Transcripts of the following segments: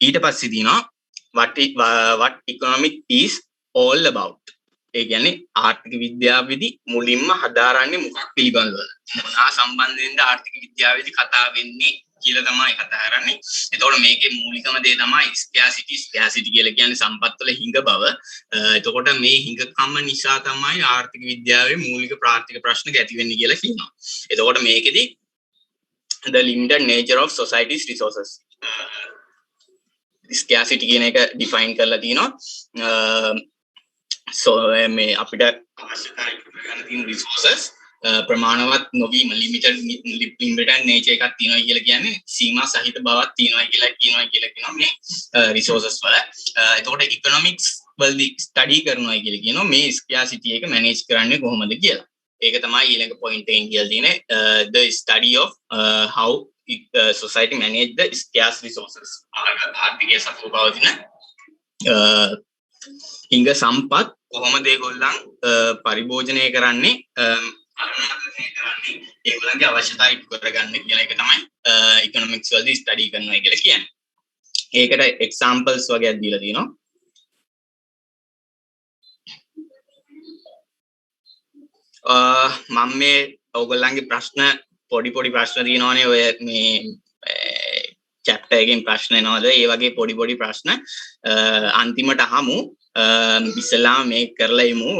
ඊට පස්සේ තියෙනවා what economic is all about. ඒ කියන්නේ ආර්ථික විද්‍යාවේදී මුලින්ම හදාරන්නේ මොකක් පිළිබඳවද? මොනවා සම්බන්ධයෙන්ද ආර්ථික විද්‍යාවේදී කතා වෙන්නේ කියලා තමයි කතා කරන්නේ. එතකොට මේකේ මූලිකම දේ තමයි ස්කෑසිටි කියලා කියන්නේ සම්පත් වල හිඟ බව. එතකොට මේ හිඟකම නිසා තමයි ආර්ථික විද්‍යාවේ මූලික ප්‍රාථමික ප්‍රශ්න ඇති වෙන්නේ කියලා කියනවා. එතකොට මේකෙදී the limited nature of society's resources. Scarcity කියන එක define කරලා තිනවා. So මේ අපිට අවශ්‍යතාවය ගන්න තියෙන resources ප්‍රමාණවත් නොවීම limited nature එකක් තියෙනවා කියලා කියන්නේ සීමා සහිත බවක් තියෙනවා කියලා මේ resources වල. එතකොට economics වලදී study කරනවා කියලා කියනවා මේ scarcity එක manage කරන්නේ කොහොමද කියලා. ඒක තමයි ඊළඟ point එකෙන් කියලා තියෙන්නේ the study of how society manage the scarce resources. ආර්ථිකයේ සතුරු පවතින හිඟ සම්පත් කොහොමද ඒගොල්ලන් පරිභෝජනය කරන්නේ ඒගොල්ලන්ගේ අවශ්‍යතාවය ඉටු කරගන්න කියලා එක තමයි ඉකොනොමික්ස් වලදී ස්ටඩි කරනවා කියලා කියන්නේ. ඒකට එක්සැම්පල්ස් වගේ දීලා තියෙනවා. මම මේ ඔයගොල්ලන්ගේ ප්‍රශ්න පොඩි ප්‍රශ්න තියෙනවානේ ඔය මේ chapter එකෙන් ප්‍රශ්න එනවාද ඒ වගේ පොඩි ප්‍රශ්න අන්තිමට අහමු. ඉස්සෙල්ලාම මේක කරලා ඉමු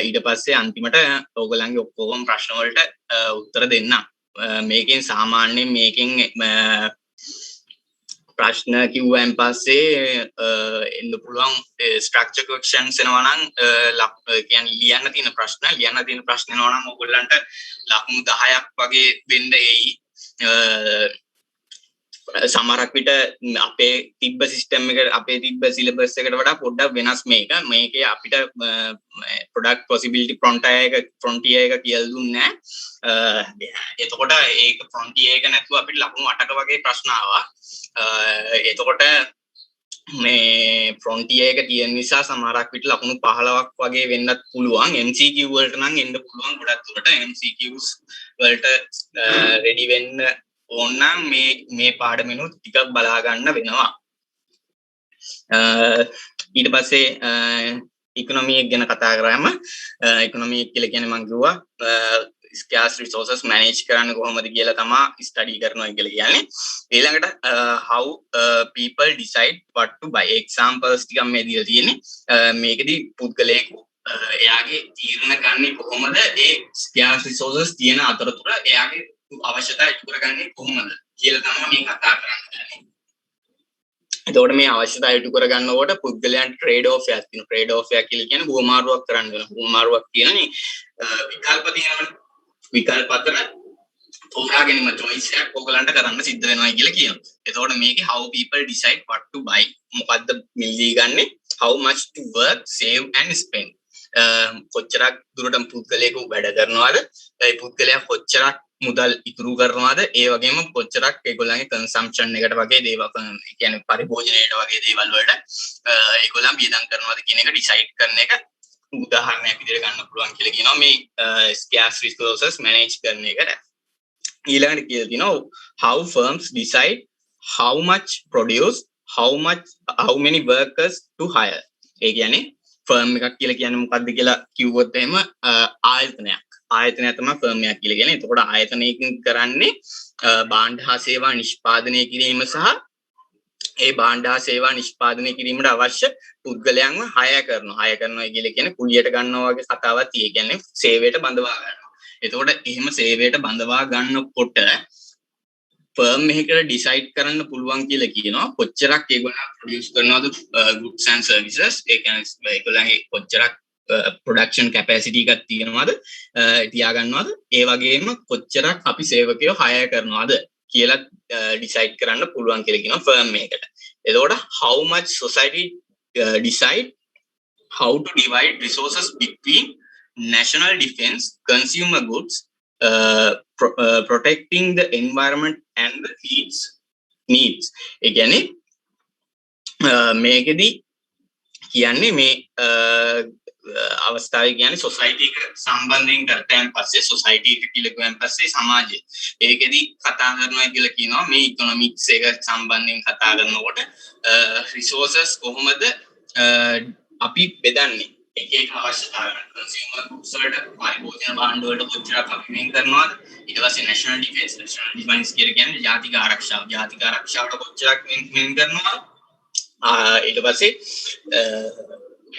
ඊට පස්සේ අන්තිමට ඔයගොල්ලන්ගේ ඔක්කොම ප්‍රශ්න වලට උත්තර දෙන්න. මේකෙන් සාමාන්‍යයෙන් මේකෙන් ප්‍රශ්න කිව්වන් පස්සේ එන්න පුළුවන් ස්ට්‍රක්චර් ක්වෙස්චන්ස් එනවා නම් කියන්නේ ලියන්න තියෙන ප්‍රශ්න එනවා නම් ඔයගොල්ලන්ට ලකුණු 10ක් වගේ දෙන්න එයි. සමහරක් විට අපේ තිබ්බ සිස්ටම් එක අපේ තිබ්බ සිලබස් එකට වඩා පොඩ්ඩක් වෙනස් මේකේ අපිට ප්‍රොඩක්ට් පොසිබිලිටි ෆ්‍රොන්ටියර් එක කියලා දුන්නේ නැහැ. එතකොට ඒක ෆ්‍රොන්ටියර් එක නැතුව අපිට ලකුණු 8ක වගේ ප්‍රශ්න ආවා. එතකොට මේ ෆ්‍රොන්ටියර් එක තියෙන නිසා සමහරක් විට ලකුණු 15ක් වගේ වෙන්නත් පුළුවන්. MCQ වලට නම් එන්න පුළුවන් ගොඩක් දුරට. MCQs වලට රෙඩි වෙන්න ඕනනම් මේ පාඩමෙනුත් ටිකක් බලා ගන්න වෙනවා. ඊට පස්සේ ඉකොනොමි එක ගැන කතා කරාම ඉකොනොමි එක කියලා කියන්නේ මම කිව්වා scarce resources manage කරන්න කොහොමද කියලා තමයි ස්ටඩි කරනවා කියලා කියන්නේ. ඊළඟට how people decide what to buy examples ටිකක් මේ දීලා තියෙන්නේ. මේකෙදි පුද්ගලයෙකු එයාගේ තීරණ ගන්නේ කොහොමද ඒ scarce resources තියෙන අතරතුර එයාගේ අවශ්‍යතාවය ඉටු කරගන්නේ කොහොමද කියලා තමයි මේ කතා කරන්නේ. එතකොට මේ අවශ්‍යතාවය ඉටු කරගන්නකොට පුද්ගලයන් ට්‍රේඩ් ඔෆ් එකක් තියෙනවා. ට්‍රේඩ් ඔෆ් එක කියලා කියන්නේ හුවමාරුවක් කරන්න වෙනවා. හුවමාරුවක් කියන්නේ විකල්ප තියෙනවනේ. විකල්ප අතර තෝරා ගැනීම choice එකක් ඔයගලන්ට කරන්න සිද්ධ වෙනවා කියලා කියනවා. එතකොට මේකේ how people decide what to buy මොකද්ද මිලදී ගන්නෙ how much to work save and spend කොච්චරක් දුරට පුද්ගලයෙකු වැඩ කරනවද ඒ පුද්ගලයා කොච්චරක් මුදල් ඉතුරු කරනවාද ඒ වගේම කොච්චරක් ඒගොල්ලන්ගේ කන්සම්ප්ෂන් එකට වගේ දේවල් කියන්නේ පරිභෝජනයට වගේ දේවල් වලට ඒගොල්ලන් වියදම් කරනවාද කියන එක ඩිසයිඩ් කරන එක උදාහරණයක් විදිහට ගන්න පුළුවන් කියලා කියනවා මේ scarce resources manage කරන එකට. ඊළඟට කියලා තියෙනවා how firms decide how much produce how many workers to hire. ඒ කියන්නේ ෆර්ම් එකක් කියලා කියන්නේ මොකක්ද කියලා කිව්වොත් එහෙම ආයතනයක් තමයි ෆර්ම් එකක් කියලා කියන්නේ. එතකොට ආයතනයකින් කරන්නේ භාණ්ඩ හා සේවා නිෂ්පාදනය කිරීම සහ ඒ භාණ්ඩ හා සේවා නිෂ්පාදනය කිරීමට අවශ්‍ය පුද්ගලයන්ව හයර් කරනවා කියලා කියන්නේ කුලියට ගන්නවා වගේ කතාවක් තියෙයි. කියන්නේ සේවයට බඳවා ගන්නවා. එතකොට එහෙම සේවයට බඳවා ගන්නකොට ෆර්ම් එකකට ඩිසයිඩ් කරන්න පුළුවන් කියලා කියනවා කොච්චරක් ඒගොල්ලෝ ප්‍රොඩියුස් කරනවද goods and services. ඒ කියන්නේ ඒගොල්ලන්ගේ කොච්චරක් production capacity එකක් තියෙනවද තියාගන්නවද ඒ වගේම කොච්චරක් අපි සේවකයෝ hire කරනවද කියලා ඩිසයිඩ් කරන්න පුළුවන් කියලා කියනවා ෆර්ම් එකකට. එතකොට how much society decide how to divide resources between national defense, consumer goods, protecting the environment and the needs. ඒ කියන්නේ මේකෙදි කියන්නේ මේ අවස්ථාවේ කියන්නේ සොසයිටි එක සම්බන්ධයෙන් කරතයන් පස්සේ සොසයිටි එක කියලා කියවන් පස්සේ සමාජය ඒකෙදි කතා කරනවා කියලා කියනවා මේ ඉකොනොමික්ස් එක සම්බන්ධයෙන් කතා කරනකොට රිසෝසස් කොහොමද අපි බෙදන්නේ එක එක අවශ්‍යතාවයන් කන්සියුමර් ගුඩ්ස් වලට පරිභෝජන භාණ්ඩ වලට කොච්චරක් අපි වෙන් කරනවද ඊට පස්සේ නැෂනල් ඩිෆෙන්ස් කියන්නේ ජාතික ආරක්ෂාවට කොච්චරක් වෙන් කරනවද ඊට පස්සේ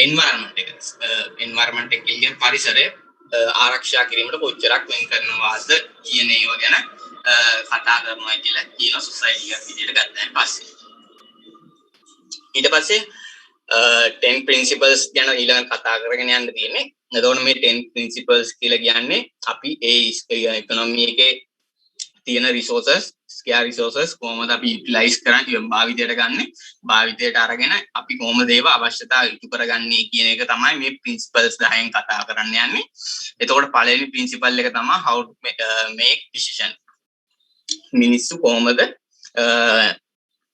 එන්වයරන්මන්ට් එක කියන්නේ පරිසරය ආරක්ෂා කිරීමට කොච්චරක් වෙන් කරනවාද කියන ඒවා ගැන කතා කරනවා කියලා කියන සොසයිටි එකක් විදිහට ගත්තාන් පස්සේ ඊට පස්සේ 10 principles ගැන ඊළඟ කතා කරගෙන යන්න තියෙන්නේ. එතකොට මේ 10 principles කියලා කියන්නේ අපි ඒ ඉකොනොමි එකේ තියෙන resources කොහොමද අපි utilize කරන්නේ භාවිතයට ගන්න භාවිතයට අරගෙන අපි කොහොමද ඒව අවශ්‍යතාව ඉටු කරගන්නේ කියන එක තමයි මේ principles 10න් කතා කරන්න යන්නේ. එතකොට පළවෙනි principle එක තමයි how to make decision. මිනිස්සු කොහොමද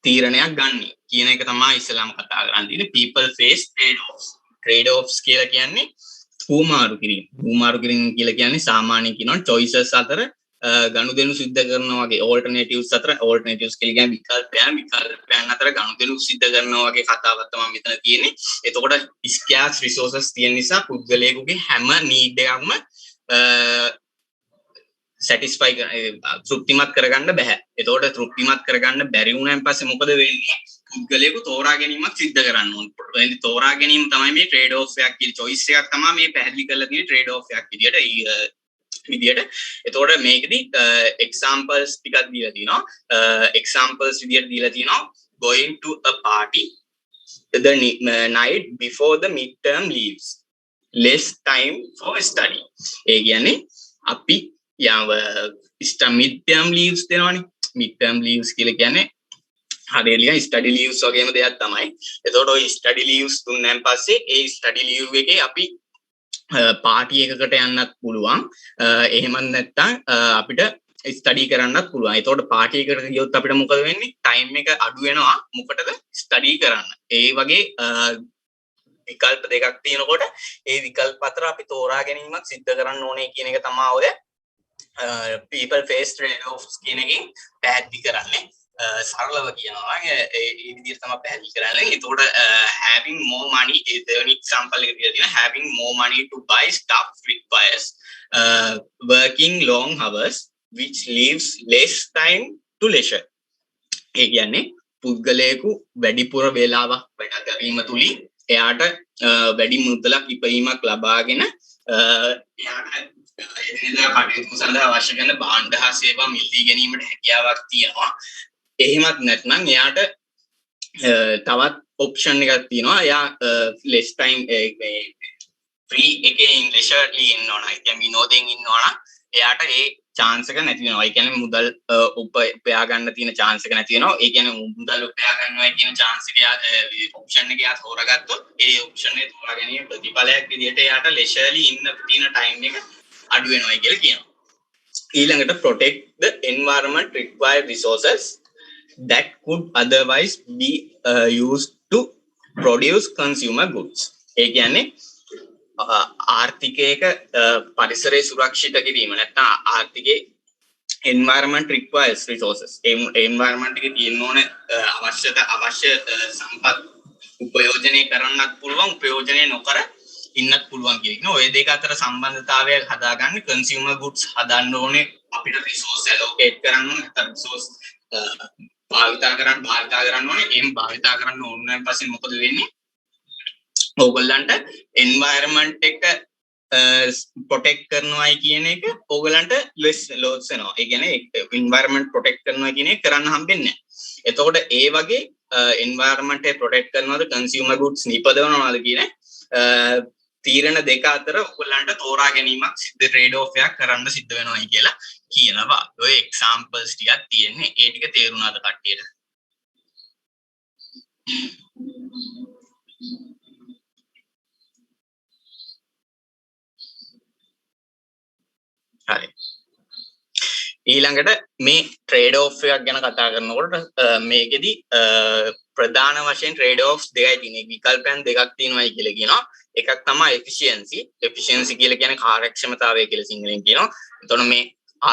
තීරණයක් ගන්න කියන එක තමයි ඉස්සලාම කතා කරන්නේ. people face trade-offs කියලා කියන්නේ හුමාරු කිරීම කියලා කියන්නේ සාමාන්‍යයෙන් කියනවා choices අතර ගනුදෙනු සිද්ධ කරනවා වගේ alternatives අතර alternatives කියලා කියන්නේ විකල්පයන් අතර ගනුදෙනු සිද්ධ කරනවා වගේ කතාවක් තමයි මෙතන තියෙන්නේ. එතකොට scarce resources තියෙන නිසා පුද්ගලයෙකුගේ හැම need එකක්ම satisfy තෘප්තිමත් කරගන්න බෑ. එතකොට තෘප්තිමත් කරගන්න බැරි වුණාන් පස්සේ මොකද වෙන්නේ? පුද්ගලයෙකු තෝරා ගැනීමක් සිද්ධ කරන්න ඕන. ඒ තෝරා ගැනීම තමයි මේ trade off එකක් කියලා choice එකක් තමයි මේ පැහැදිලි කරලා තියෙන trade off එකක් විදියට. එතකොට මේකෙදි examples ටිකක් දීලා තිනවා. examples විදියට දීලා තිනවා going to a party the night before the midterm leaves, less time for study. ඒ කියන්නේ අපි midterm leaves දෙනවනේ. midterm leaves කියලා කියන්නේ හරියට study leaves වගේම දෙයක් තමයි. එතකොට ওই study leaves දුන්නාන් පස්සේ ඒ study leave එකේ අපි පාටි එකකට යන්නත් පුළුවන්. එහෙමත් නැත්නම් අපිට ස්ටඩි කරන්නත් පුළුවන්. එතකොට පාටි එකකට ගියොත් අපිට මොකද වෙන්නේ? ටයිම් එක අඩු වෙනවා. මොකටද? ස්ටඩි කරන්න. ඒ වගේ විකල්ප දෙකක් තියෙනකොට ඒ විකල්ප අතර අපි තෝරා ගැනීමක් සිද්ධ කරන්න ඕනේ කියන එක තමයි ඔය people face trade-offs කියන එකෙන් පැහැදිලි කරන්නේ. සරලව කියනවා ඒ විදිහට තමයි පැහැදිලි කරන්නේ. එතකොට having more money is the example එක කියලා තියෙනවා. having more money to buy stuff requires working long hours which leaves less time to leisure. ඒ කියන්නේ පුද්ගලයෙකු වැඩිපුර වේලාවක් වැඩ කිරීම තුලින් එයාට වැඩි මුදලක් ඉපයීමක් ලබාගෙන එයාට එදිනෙදා කටයුතු සඳහා අවශ්‍ය කරන භාණ්ඩ හා සේවා මිලදී ගැනීමට හැකියාවක් තියෙනවා. එහෙමත් නැත්නම් එයාට තවත් ඔප්ෂන් එකක් තියෙනවා. එයා less time free එකේ leisurely ඉන්නවනම් ඒ කියන්නේ විනෝදයෙන් ඉන්නවනම් එයාට ඒ chance එක නැති වෙනවා. ඒ කියන්නේ මුදල් උපයා ගන්න තියෙන chance එක නැති වෙනවා. ඒ කියන්නේ මුදල් උපයා ගන්නවා කියන chance එක ඔප්ෂන් එක එයා තෝරගත්තොත් ඒ ඔප්ෂන් එක තෝරා ගැනීම ප්‍රතිඵලයක් විදිහට එයාට leisurely ඉන්න තියෙන time එක අඩු වෙනවා කියලා කියනවා. ඊළඟට protect the environment required resources that could otherwise be used to produce consumer goods. ඒ කියන්නේ ආර්ථිකයක පරිසරය සුරක්ෂිත කිරීම නැත්නම් ආර්ථිකයේ environment requires resources. environment එකේ තියෙන ඕන අවශ්‍ය සම්පත් උපයෝජනය කරන්නත් පුළුවන් උපයෝජනය නොකර ඉන්නත් පුළුවන් කියන ඔය දෙක අතර සම්බන්ධතාවය හදාගන්න consumer goods හදන්න ඕනේ අපිට resource allocate කරන්න ඕනේ නැත්නම් resource භාවිතා කරන්න ඕනේ. එහෙම භාවිතා කරන්න ඕන නම් පස්සේ මොකද වෙන්නේ? ඕගොල්ලන්ට environment එක protect කරනවායි කියන එක ඕගොල්ලන්ට loss වෙනවා. ඒ කියන්නේ environment protect කරනවා කියන එක කරන්න හම්බෙන්නේ නැහැ. එතකොට ඒ වගේ environment එක protect කරනවාද consumer goods නිපදවනවාද කියන තීරණ දෙක අතර ඔයගොල්ලන්ට තෝරා ගැනීමක් trade off එකක් කරන්න සිද්ධ වෙනවායි කියලා කියනවා. ඔය examples ටිකක් තියෙන්නේ. ඒ ටික තේරුණාද කට්ටියට? හරි. ඊළඟට මේ trade off එකක් ගැන කතා කරනකොට මේකෙදි ප්‍රධාන වශයෙන් ට්‍රේඩ් ඔෆ්ස් දෙකයි තියෙන්නේ. විකල්පයන් දෙකක් තියෙනවායි කියලා කියනවා. එකක් තමයි efficiency. efficiency කියලා කියන්නේ කාර්යක්ෂමතාවය කියලා සිංහලෙන් කියනවා. එතකොට මේ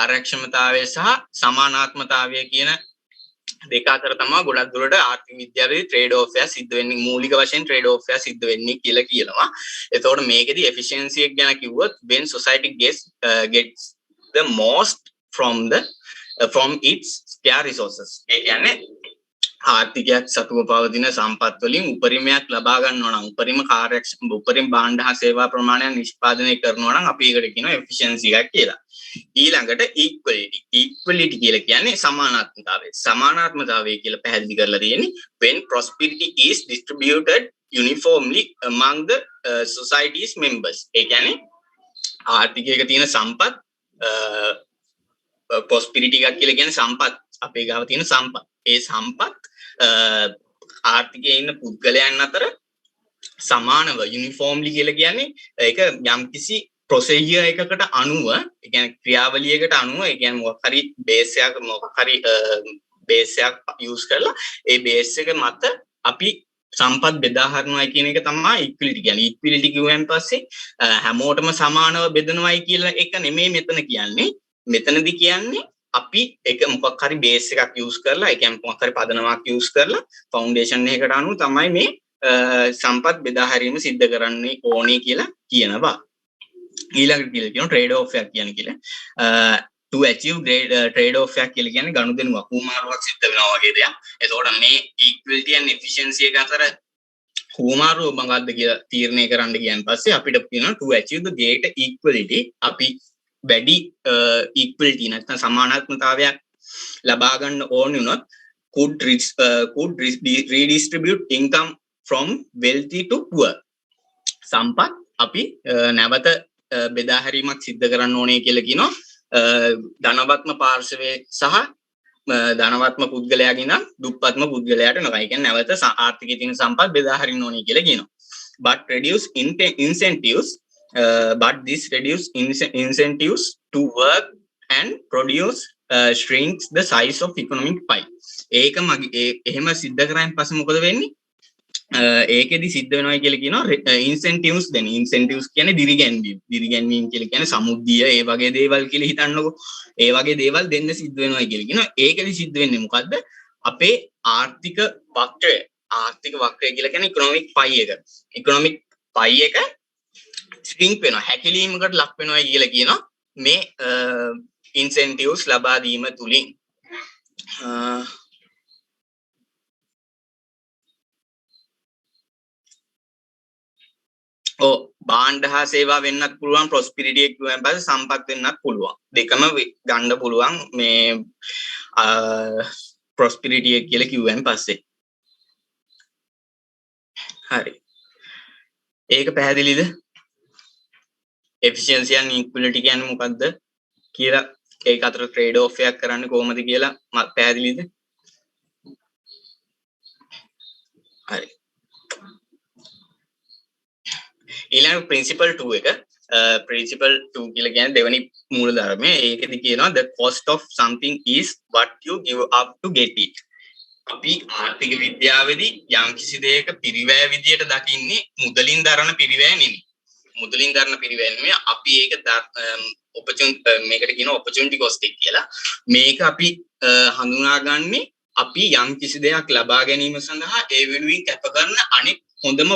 ආරක්ෂමතාවය සහ සමානාත්මතාවය කියන දෙක අතර තමයි ගොඩක් දුරට ආර්ථික විද්‍යාවේ ට්‍රේඩ් ඔෆ් එක සිද්ධ වෙන්නේ. මූලික වශයෙන් ට්‍රේඩ් ඔෆ් එක සිද්ධ වෙන්නේ කියලා කියනවා. එතකොට මේකෙදි efficiency එක ගැන කිව්වොත් when society gets the most from its scarce resources. ඒ කියන්නේ ආර්ථිකයක් සතුව පවතින සම්පත් වලින් උපරිමයක් ලබා ගන්නවා නම් උපරිම භාණ්ඩ හා සේවා ප්‍රමාණයක් නිෂ්පාදනය කරනවා නම් අපි ඒකට කියනවා efficiency එකක් කියලා. ඊළඟට equality කියලා කියන්නේ සමානාත්මතාවය කියලා පැහැදිලි කරලා තියෙන්නේ when prosperity is distributed uniformly among the society's members. ඒ කියන්නේ ආර්ථිකයක තියෙන සම්පත් prosperity එකක් කියලා කියන්නේ සම්පත් අපේ ගාව තියෙන සම්පත්. ඒ සම්පත් ආර්ථිකයේ ඉන්න පුද්ගලයන් අතර සමානව යුනිෆෝම්ලි කියලා කියන්නේ ඒක යම්කිසි ප්‍රොසීජර් එකකට අනුව ඒ කියන්නේ ක්‍රියාවලියකට අනුව ඒ කියන්නේ මොකක් හරි බේස් එකක් යූස් කරලා ඒ බේස් එක මත අපි සම්පත් බෙදා හරිනවයි කියන එක තමයි ඉක්විලිටි කියන්නේ. ඉක්විලිටි කියුවෙන් පස්සේ හැමෝටම සමානව බෙදනවයි කියලා එක නෙමෙයි මෙතන කියන්නේ. මෙතනදි කියන්නේ අපි එක මොකක් හරි බේස් එකක් යූස් කරලා ඒ කියන්නේ මොකක් හරි පදනමක් යූස් කරලා ෆවුන්ඩේෂන් එකකට අනුව තමයි මේ සම්පත් බෙදා හැරීම සිද්ධ කරන්නේ ඕනේ කියලා කියනවා. ඊළඟට කියලා කියනවා ට්‍රේඩ් ඔෆ් එකක් කියන්නේ කියලා. to achieve trade off එකක් කියලා කියන්නේ ගනුදෙනුවක් හුවමාරුවක් සිද්ධ වෙනවා වගේ දෙයක්. එතකොට මේ equality and efficiency එක අතර හුවමාරුව මොකක්ද කියලා තීරණය කරන්න ගියන් පස්සේ අපිට කියනවා to achieve the greater equality අපි වැඩි equality නැත්නම් සමානාත්මතාවයක් ලබා ගන්න ඕනේ වුණොත් could redistribute income from wealthy to poor. සම්පත් අපි නැවත බෙදා හැරීමක් සිද්ධ කරන්න ඕනේ කියලා කියනවා. ධනවත්ම පාර්ශවයේ සහ ධනවත්ම පුද්ගලයාගෙන දුප්පත්ම පුද්ගලයාට නොකයි. ඒ කියන්නේ නැවත ආර්ථිකයේ තියෙන සම්පත් බෙදා හරින්න ඕනේ කියලා කියනවා. But this reduce incentives to work and produce shrinks the size of economic pie. ඒක එහෙම සිද්ධ කරායින් පස්සේ මොකද වෙන්නේ? ඒකෙදි සිද්ධ වෙනවා කියලා කියනවා ඉන්සෙන්ටිව්ස් දෙන. ඉන්සෙන්ටිව්ස් කියන්නේ දිරිගැන්වීම කියලා කියන්නේ සමුද්දිය ඒ වගේ දේවල් කියලා හිතන්නකො. ඒ වගේ දේවල් දෙන්න සිද්ධ වෙනවා කියලා කියනවා. ඒකෙදි සිද්ධ වෙන්නේ මොකද්ද? අපේ ආර්ථික වක්‍රය කියලා කියන්නේ ඉකොනොමික් පයි එක. ඉකොනොමික් පයි එක ශ්‍රින්ක් වෙනවා. හැකිලීමකට ලක් වෙනවා කියලා කියනවා මේ ඉන්සෙන්ටිව්ස් ලබා දීම තුලින්. භාණ්ඩ හා සේවා වෙන්නත් පුළුවන් ප්‍රොස්පිරිටි එක කියුවෙන් පස්සේ සම්පත් වෙන්නත් පුළුවන්. දෙකම ගන්න පුළුවන් මේ ප්‍රොස්පිරිටි එක කියලා කිව්වෙන් පස්සේ. හරි. ඒක පැහැදිලිද? efficiency and equality කියන්නේ මොකක්ද කියලා ඒක අතර ට්‍රේඩ් ඔෆ් එකක් කරන්නේ කොහොමද කියලා පැහැදිලිද? හරි. ඊළඟ principle 2 එක principle 2 කියලා කියන්නේ දෙවෙනි මූල ධර්මය. ඒකෙදි කියනවා the cost of something is what you give up to get it. අපි ආර්ථික විද්‍යාවේදී යම් කිසි දෙයක පිරිවැය විදියට දකින්නේ මුදලින් දරන පිරිවැය නෙමෙයි. මුදලින් දරන පිරිවැය නෙමෙයි අපි ඒක මේකට කියන opportunity cost එක කියලා. මේක අපි හඳුනාගන්නේ අපි යම් කිසි දෙයක් ලබා ගැනීම සඳහා ඒ වෙනුවෙන් කැප කරන අනෙක් හොඳම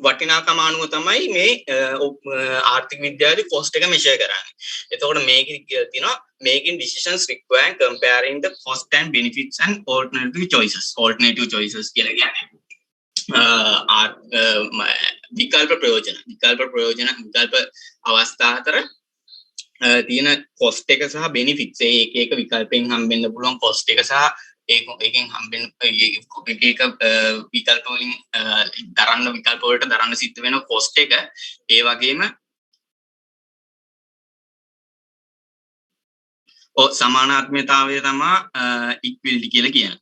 වටිනාකම අනුව තමයි මේ ආර්ථික විද්‍යාවේ cost එක measure කරන්නේ. එතකොට මේකෙදි කියලා තියෙනවා making decisions require comparing the cost and benefits and alternative choices. Alternative choices කියලා කියන්නේ විකල්ප අවස්ථා අතර තියෙන cost එක සහ benefits එක විකල්පෙන් හම්බෙන්න පුළුවන් cost එක සහ ඒකෙන් හම්බෙන එක විකල්ප වලින් විකල්ප වලට දරන්න සිද්ධ වෙන cost එක ඒ වගේම සමානාත්මතාවය තමයි equality කියලා කියන්නේ.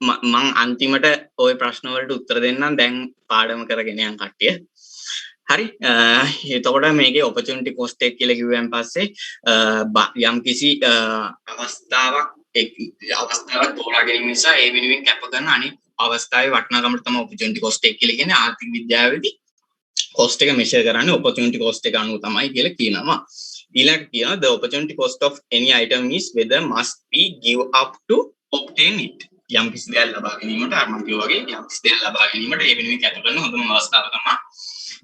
මම අන්තිමට ওই ප්‍රශ්න වලට උත්තර දෙන්නම් දැන් පාඩම කරගෙන යන කට්ටිය. හරි. එතකොට මේකේ opportunity cost එක කියලා කිව්වන් පස්සේ යම් කිසි අවස්ථාවක් අවස්ථාවක් තෝරා ගැනීම නිසා ඒ වෙනුවෙන් කැප කරන අනිත් අවස්ථාවේ වටිනාකමට තමයි opportunity cost එක කියලා කියන්නේ. ආර්ථික විද්‍යාවේදී cost එක measure කරන්නේ opportunity cost එක අනුව තමයි කියලා කියනවා. ඊළඟට කියනවා the opportunity cost of any item is whether must be give up to obtain it. යම් කිසි දෙයක් ලබා ගැනීමට අර මම කිව්වා වගේ යම් කිසි දෙයක් ලබා ගැනීමට ඒ වෙනුවෙන් කැප කරන හොඳම අවස්ථාව තමයි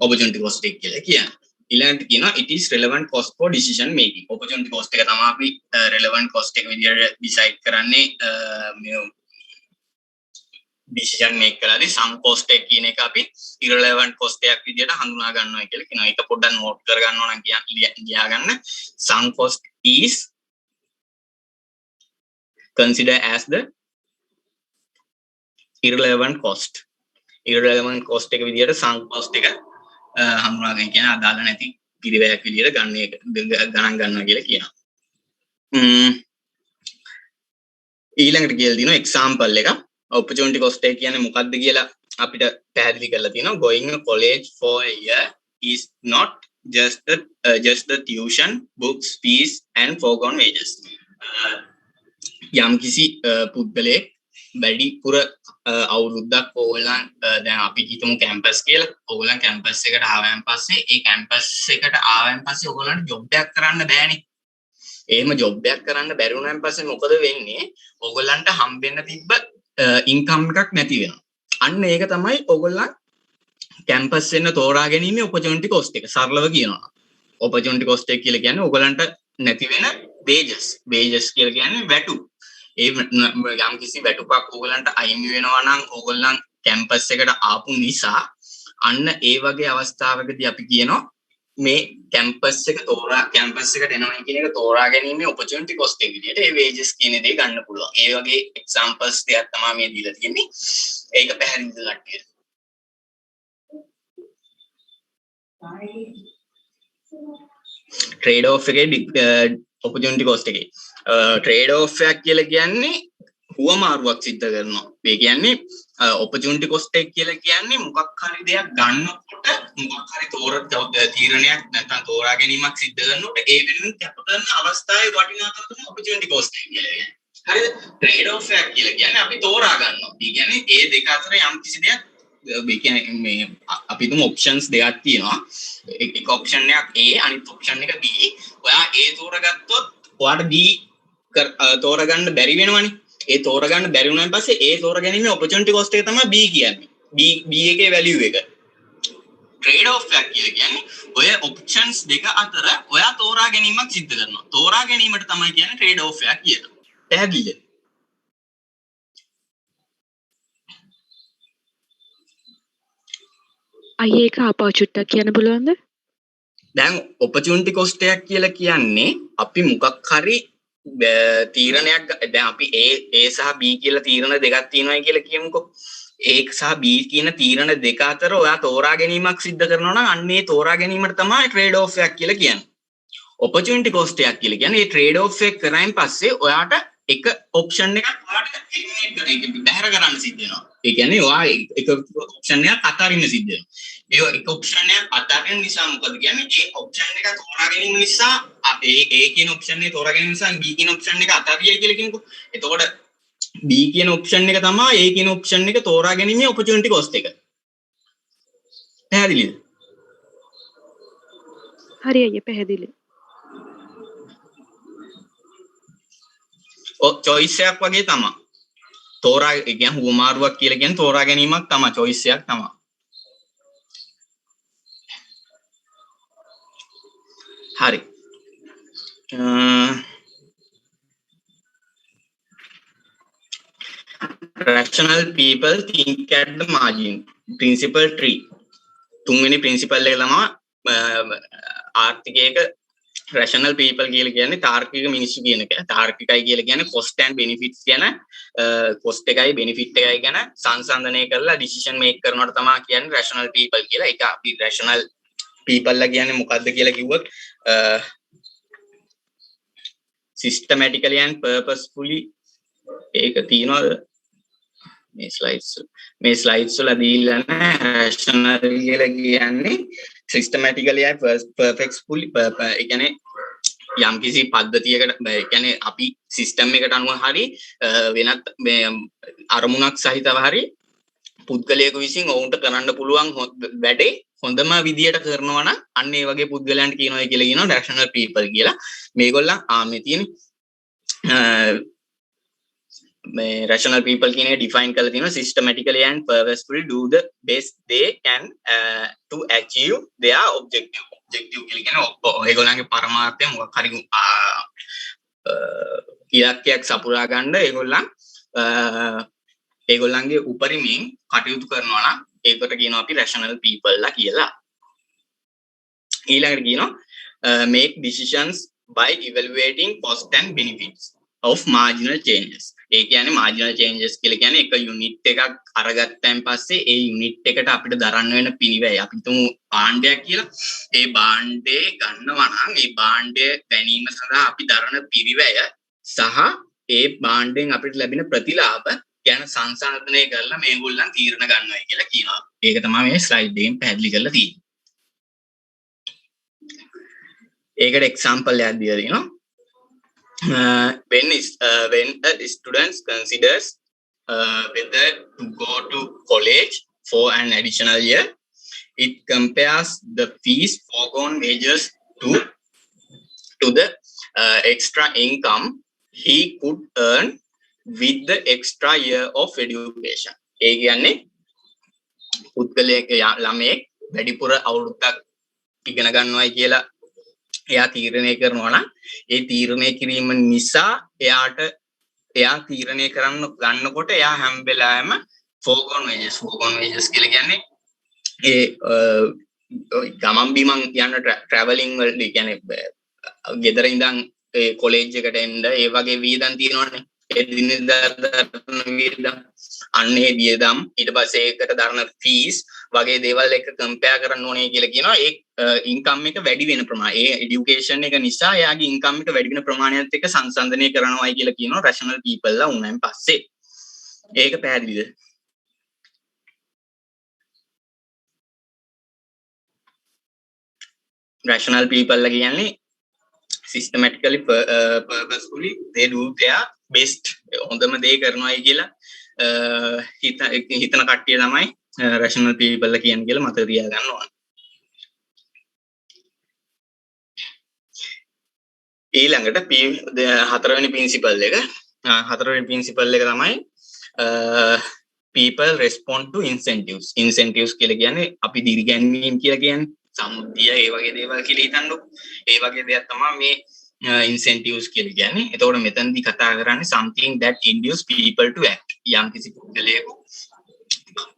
opportunity cost එක කියලා කියන්නේ. ඊළඟට කියනවා it is relevant cost for decision making. opportunity cost එක තමයි අපි relevant cost එක විදිහට decide කරන්නේ මේ decision make කරද්දී sunk cost එක කියන එක අපි irrelevant cost එකක් විදිහට හඳුනා ගන්නවා කියලා කියනවා. ඒක පොඩ්ඩක් note කර ගන්නවා නම් ලියා ගන්න. sunk cost is considered as the irrelevant cost. irrelevant cost එක විදිහට sunk cost එක හඳුනාගෙන කියන අදාළ නැති පිළිවෙලක් විදිහට ගණන් ගන්නවා කියලා කියනවා. ඊළඟට කියලා දිනවා example එක. opportunity cost එක කියන්නේ මොකක්ද කියලා අපිට පැහැදිලි කරලා තියෙනවා. going to college for a year is not just the tuition, books, fees and foregone wages. යම් කිසි පුද්ගලයෙක් වැඩිපුර අවුරුද්දක් ඕගොල්ලන් දැන් අපි හිතමු කැම්පස් කියලා. ඕගොල්ලන් කැම්පස් එකට ආවයන් පස්සේ ඒ කැම්පස් එකට ආවයන් පස්සේ ඕගොල්ලන්ට ජොබ් එකක් කරන්න බෑනේ. එහෙම ජොබ් එකක් කරන්න බැරි වුණාන් පස්සේ මොකද වෙන්නේ? ඕගොල්ලන්ට හම්බෙන්න තිබ්බ ඉන්කම් එකක් නැති වෙනවා. අන්න ඒක තමයි ඕගොල්ලන් කැම්පස් එන්න තෝරා ගැනීම opportunity cost එක. සරලව කියනවා. opportunity cost එක කියලා කියන්නේ ඕගොල්ලන්ට නැති වෙන wages. wages කියලා කියන්නේ වැටු. ඒ යම් කිසි වැටුපක් ඕගොල්ලන්ට අයිමි වෙනවා නම් ඕගොල්ලන් කැම්පස් එකට ආපු නිසා අන්න ඒ වගේ අවස්ථාවකදී අපි කියනවා මේ කැම්පස් එක කැම්පස් එකට එනවා කියන එක තෝරා ගැනීම opportunity cost එක විදිහට ඒ wages කියන දේ ගන්න පුළුවන්. ඒ වගේ examples දෙයක් තමයි මේ දීලා තියෙන්නේ. ඒක පැහැදිලිද කට්ටියට? trade off එකේ opportunity cost එකේ trade off එකක් කියලා කියන්නේ හුවමාරුවක් සිද්ධ කරනවා. ඒ කියන්නේ opportunity cost එක කියලා කියන්නේ මොකක් හරි දෙයක් ගන්නකොට මොකක් හරි තීරණයක් නැත්නම් තෝරා ගැනීමක් සිද්ධ කරනකොට ඒ වෙනුවෙන් කැප කරන අවස්ථාවේ වටිනාකම තමයි opportunity cost එක කියලා කියන්නේ. හරිද? trade off එකක් කියලා කියන්නේ අපි තෝරා ගන්නවා. ඒ කියන්නේ ඒ දෙක අතර යම් කිසි දෙයක් ඒ කියන්නේ මේ අපි තුමු options දෙකක් තියෙනවා. එක option එකක් A අනිත් option එක B. ඔයා A තෝරගත්තොත් ඔයාට B තෝරගන්න බැරි වෙනවනේ. ඒ තෝරගන්න බැරි වුණාන් පස්සේ ඒ තෝරගැනීමේ opportunity cost එක තමයි B කියන්නේ. B එකේ value එක. trade off එකක් කියලා කියන්නේ ඔය options දෙක අතර ඔයා තෝරා ගැනීමක් සිද්ධ කරනවා. තෝරා ගැනීමට තමයි කියන්නේ trade off එකක් කියලා. පැහැදිලිද? අයියේ ඒක ආපහු චුට්ටක් කියන්න පුළුවන්ද? දැන් opportunity cost එකක් කියලා කියන්නේ අපි මොකක් හරි තීරණයක් දැන් අපි A සහ B කියලා තීරණ දෙකක් තියෙනවා කියලා කියමුකෝ. A සහ B කියන තීරණ දෙක අතර ඔයා තෝරා ගැනීමක් සිද්ධ කරනවා නම් අන්න ඒ තෝරා ගැනීමට තමයි trade off එකක් කියලා කියන්නේ. opportunity cost එකක් කියලා කියන්නේ මේ trade off එක කරායින් පස්සේ ඔයාට එක option එකක් ඔයාට බැහැර කරන්න සිද්ධ වෙනවා. ඒ කියන්නේ ඔයා එක option එකක් අතාරින්න සිද්ධ වෙනවා. ඒ එක option එකක් අතාරින්න නිසා මොකද කියන්නේ? ඒ option එක තෝරා ගැනීම නිසා A කියන option එක තෝරා ගැනීම නිසා B කියන option එක අතාරියයි කියලා කියමුකෝ. එතකොට B කියන option එක තමයි A කියන option එක තෝරා ගැනීමේ opportunity cost එක. පැහැදිලිද? හරි අයියේ පැහැදිලි. choice එකක් වගේ තමයි. තෝරා කියන්නේ හුවමාරුවක් කියලා කියන්නේ තෝරා ගැනීමක් තමයි choice එකක් තමයි. හරි. rational people think at the margin. principle 3. තුන්වෙනි principle එක තමයි ආර්ථිකයක rational people කියලා කියන්නේ තාර්කික මිනිස්සු කියන එක. තාර්කිකයි කියලා කියන්නේ cost and benefits කියන cost එකයි benefit එකයි ගැන සංසන්දනය කරලා decision make කරනවට තමයි කියන්නේ rational people කියලා. ඒක අපි rational people ලා කියන්නේ මොකද්ද කියලා කිව්වොත් systematically and purposefully ඒක තියනවාද මේ slides වල දීලා නැහැ. rational කියලා කියන්නේ systematically and purposefully ඒ කියන්නේ යම් කිසි පද්ධතියකට කියන්නේ අපි සිස්ටම් එකට අනුව හරි වෙනත් අරමුණක් සහිතව හරි පුද්ගලයෙකු විසින් ඔවුන්ට කරන්න පුළුවන් වැඩේ හොඳම විදියට කරනවා නම් අන්න ඒ වගේ පුද්ගලයන්ට කියනවා කියලා කියනවා රැෂනල් පීපල් කියලා. මේගොල්ලන් මේ තියෙන rational people කියන එක define කරලා තියෙනවා systematically and purposefully do the best they can to achieve their objective කියලා කියන්නේ ඒගොල්ලන්ගේ පරමාර්ථය මොකක් හරි ඉලක්කයක් සපුරා ගන්න ඒගොල්ලන්ගේ උපරිමයෙන් කටයුතු කරනවා නම් ඒකට කියනවා අපි rational people ලා කියලා. ඊළඟට කියනවා make decisions by evaluating cost and benefits of marginal changes. ඒ කියන්නේ marginal changes කියලා කියන්නේ එක යුනිට් එකක් අරගත්තන් පස්සේ ඒ යුනිට් එකට අපිට දරන්න වෙන පිළිවෙයි. අපි තුමු භාණ්ඩයක් කියලා. ඒ භාණ්ඩේ ගන්නවා නම් ඒ භාණ්ඩය ගැනීම සඳහා අපි දරන පිළිවෙය සහ ඒ භාණ්ඩෙන් අපිට ලැබෙන ප්‍රතිලාභ ගැන සංසන්දනය කරලා මේගොල්ලන් තීරණ ගන්නවා කියලා කියනවා. ඒක තමයි මේ ස්ලයිඩ් එකෙන් පැහැදිලි කරලා තියෙන්නේ. ඒකට එක්සැම්පල් එකක් දීලා තියෙනවා. When a student considers whether to go to college for an additional year, it compares the fees, foregone wages to the extra income he could earn with the extra year of education. ඒ කියන්නේ පුද්ගලයෙක් ළමයෙක් වැඩිපුර අවුරුද්දක් ඉගෙන ගන්නවායි කියලා එයා තීරණය කරනවා නම් ඒ තීරණය කිරීම නිසා එයා තීරණය ගන්නකොට එයා හැම වෙලාවෙම foregone wages කියලා කියන්නේ ඒ ගමන් බිමන් යන travelling වලට කියන්නේ ගෙදර ඉඳන් ඒ කොලෙජ් එකට එන්න ඒ වගේ වියදම් තියෙනවනේ. ඒ දිනදා වියදම් අන්නේ වියදම් ඊට පස්සේ ඒකට දරන ෆීස් වගේ දේවල් එක කම්පෙයාර් කරන්න ඕනේ කියලා කියනවා. ඒ ඉන්කම් එක වැඩි වෙන ප්‍රමාණය ඒ এডুকেෂන් එක නිසා එයාගේ ඉන්කම් එක වැඩි වෙන ප්‍රමාණයත් එක්ක සංසන්දනය කරනවායි කියලා කියනවා රැෂනල් පීපල් ලා උනන් පස්සේ. ඒක පැහැදිලිද? rational people ලා කියන්නේ systematically purposefully they do their best හොඳම දේ කරනවායි කියලා හිතන කට්ටිය තමයි rational people ලා කියන්නේ කියලා මතක තියාගන්න ඕන. ඊළඟට හතරවෙනි principle එක තමයි people respond to incentives. Incentives කියලා කියන්නේ අපි දිරිගැන්වීම් කියලා කියන්නේ සමුද්දිය ඒ වගේ දේවල් කියලා හිතන්නකො. ඒ වගේ දෙයක් තමයි මේ incentives කියලා කියන්නේ. එතකොට මෙතනදී කතා කරන්නේ something that induce people to act. යම්කිසි පුද්ගලයෙකු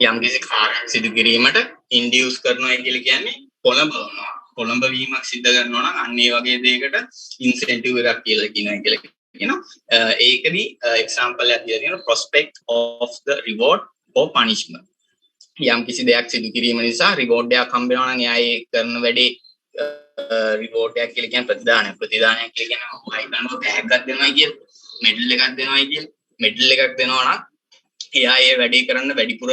යම්කිසි කාර්යයක් සිදු කිරීමට induce කරනවා කියලා කියන්නේ පොළඹවීමක් සිදු කරනවා නම් අන්න ඒ වගේ දෙයකට incentive එකක් කියලා කියනවා. ඒකදී example එකක් දීලා තියෙනවා prospect of the reward or punishment. යම් කිසි දෙයක් සිදු කිරීම නිසා රිවෝඩ් එකක් හම්බ වෙනවා නම් එයා ඒ කරන වැඩේ රිවෝඩ් එකක් කියලා කියන්නේ ප්‍රතිදානයක් කියලා කියන්නේ මොකයි කරනවා ටැග් එකක් දෙනවා කියල මෙඩල් එකක් දෙනවා කියල මෙඩල් එකක් දෙනවා නම් එයා ඒ වැඩේ කරන්න වැඩිපුර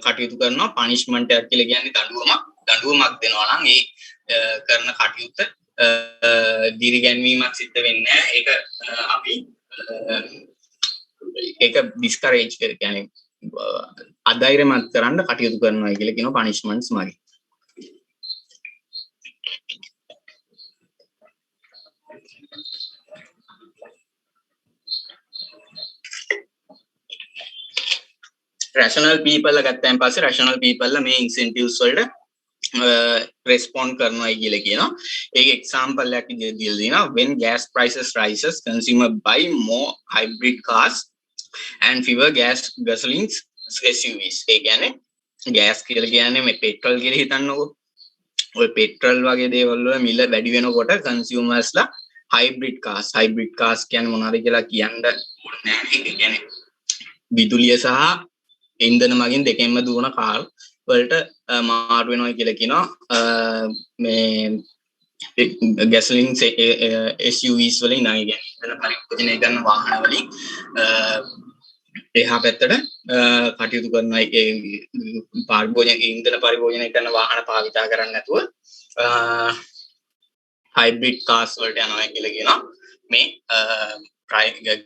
කටයුතු කරනවා පනිෂ්මන්ට් එකක් කියලා කියන්නේ දඬුවමක් දෙනවා නම් ඒ කරන කටයුත්ත දිරිගැන්වීමක් සිද්ධ වෙන්නේ නැහැ. ඒක අපි ඒක ඩිස්කරේජ් කියන්නේ අධෛර්යමත් කරන්න කටයුතු කරනවා කියලා කියනවා පනිෂ්මන්ට්ස් මගින්. rational people ගත්තන් පස්සේ rational people මේ incentives වලට respond කරනවා කියලා කියනවා. ඒක example එකක් දීලා දිනවා when gas prices rises consumer buy more hybrid cars and fewer gasolines SUVs. ඒ කියන්නේ gas කියලා කියන්නේ මේ petrol කියලා හිතන්නකෝ. ඔය petrol වගේ දේවල් වල මිල වැඩි වෙනකොට consumers ලා hybrid cars කියන්නේ මොනවද කියලා කියන්න ඕනේ නැහැ. ඒ කියන්නේ විදුලිය සහ ඉන්ධන මගින් දෙකෙන්ම දුවන කාර් වලට මාරු වෙනවා කියලා කියනවා. මේ gasoline SUVs වලින් නෑ කියන්නේ ඉන්ධන පරිභෝජනය කරන වාහන වලින් එහා පැත්තට කටයුතු කරනවා. ඒ ඉන්ධන පරිභෝජනය කරන වාහන භාවිතා කරන්නේ නැතුව hybrid cars වලට යනවා කියලා කියනවා මේ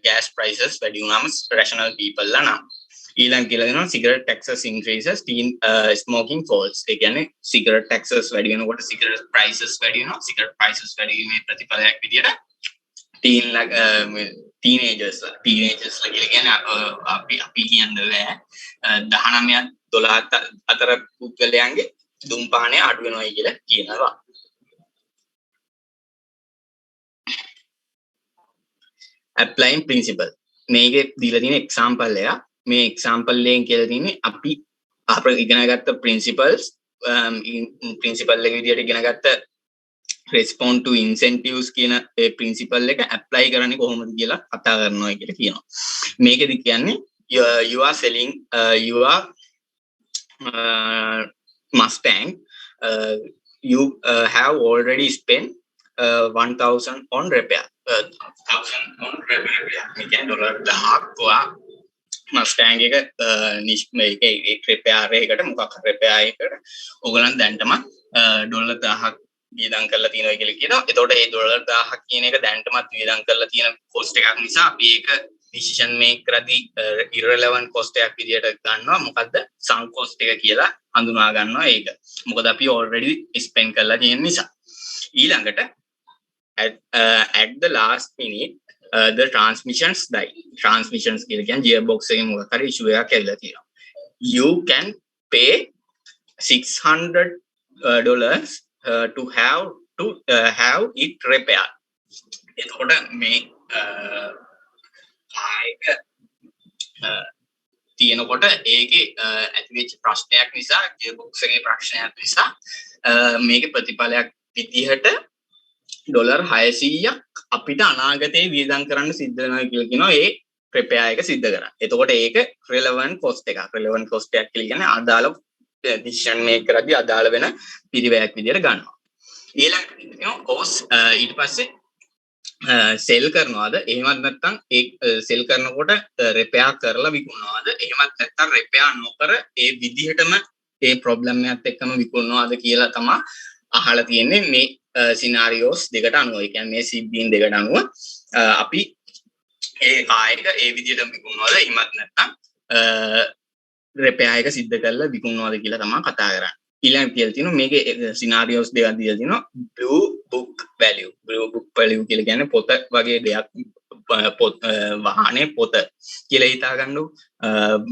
gas prices වැඩි වුණාම rational people ලා නම් ඊළඟ කියලා දෙනවා cigarette taxes increases teen smoking falls ඒ කියන්නේ cigarette taxes වැඩි වෙනකොට cigarette prices වැඩි වෙනවා cigarette prices වැඩි වීමේ ප්‍රතිඵලයක් විදියට teenagers ලා කියලා කියන්නේ අපි කියන්නේ 19 12 අතර පුද්ගලයන්ගේ දුම්පානය අඩු වෙනවායි කියලා කියනවා applying principle මේකේ දීලා තියෙන example එක මේ example එකෙන් කියලා තියෙන්නේ අපි ඉගෙන ගත්ත principles principle එක විදියට ඉගෙන ගත්ත respond to incentives කියන ඒ principle එක apply කරන්නේ කොහොමද කියලා කතා කරනවා කියලා කියනවා මේකෙදි කියන්නේ you are selling your Mustang you have already spent 1000 on repair 1000 on repair මේ කියන්නේ ඩොලර් 1000ක් වා Mustang එක මේක repair එකකට මොකක් repair එකකට ඕගලන් දැන්ටම ඩොලර් 1000ක් වියදම් කරලා තියෙනවා කියලා කියනවා. එතකොට මේ ඩොලර් 1000ක් කියන එක දැන්ටමත් වියදම් කරලා තියෙන cost එකක් නිසා අපි ඒක decision make කරද්දී irrelevant cost එකක් විදියට ගන්නවා. මොකද්ද? sunk cost එක කියලා හඳුනා ගන්නවා ඒක. මොකද අපි already spend කරලා තියෙන නිසා. ඊළඟට at the last minute the transmissions die. Transmissions කියලා කියන්නේ gearbox එකේ මොකක් හරි issue එකක් ඇවිල්ලා තියෙනවා. You can pay $600 to have it repaired. එතකොට මේ ආයක තියෙනකොට ඒකේ ඇතිවෙච්ච ප්‍රශ්නයක් නිසා gearbox එකේ ප්‍රශ්නයක් නිසා මේකේ ප්‍රතිඵලයක් විදිහට ඩොලර් 600ක් අපිට අනාගතේ වියදම් කරන්න සිද්ධ වෙනවා කියලා කියනවා ඒ repair එක සිද්ධ කරා. එතකොට ඒක relevant cost එකක්. relevant cost එකක් කියලා කියන්නේ අදාළ decision make කරද්දී අදාළ වෙන පිරිවැයක් විදියට ගන්නවා. ඊළඟ cost ඊට පස්සේ sell කරනවාද එහෙමත් නැත්නම් ඒ sell කරනකොට repair කරලා විකුණනවාද එහෙමත් නැත්නම් repair නොකර ඒ විදිහටම ඒ problem එකත් එක්කම විකුණනවාද කියලා තමයි අහලා තියෙන්නේ මේ scenarios දෙකට අනුව. ඒ කියන්නේ මේ සිද්ධීන් දෙකට අනුව අපි ඒ කායක ඒ විදිහටම විකුණනවාද එහෙමත් නැත්නම් repair එක සිද්ධ කරලා විකුණනවාද කියලා තමයි කතා කරන්නේ. ඊළඟ කියලා තියෙනවා මේකේ scenarios දෙකක් දීලා තියෙනවා blue book value. blue book value කියලා කියන්නේ පොත වගේ දෙයක් වාහනේ පොත කියලා හිතා ගන්නකො.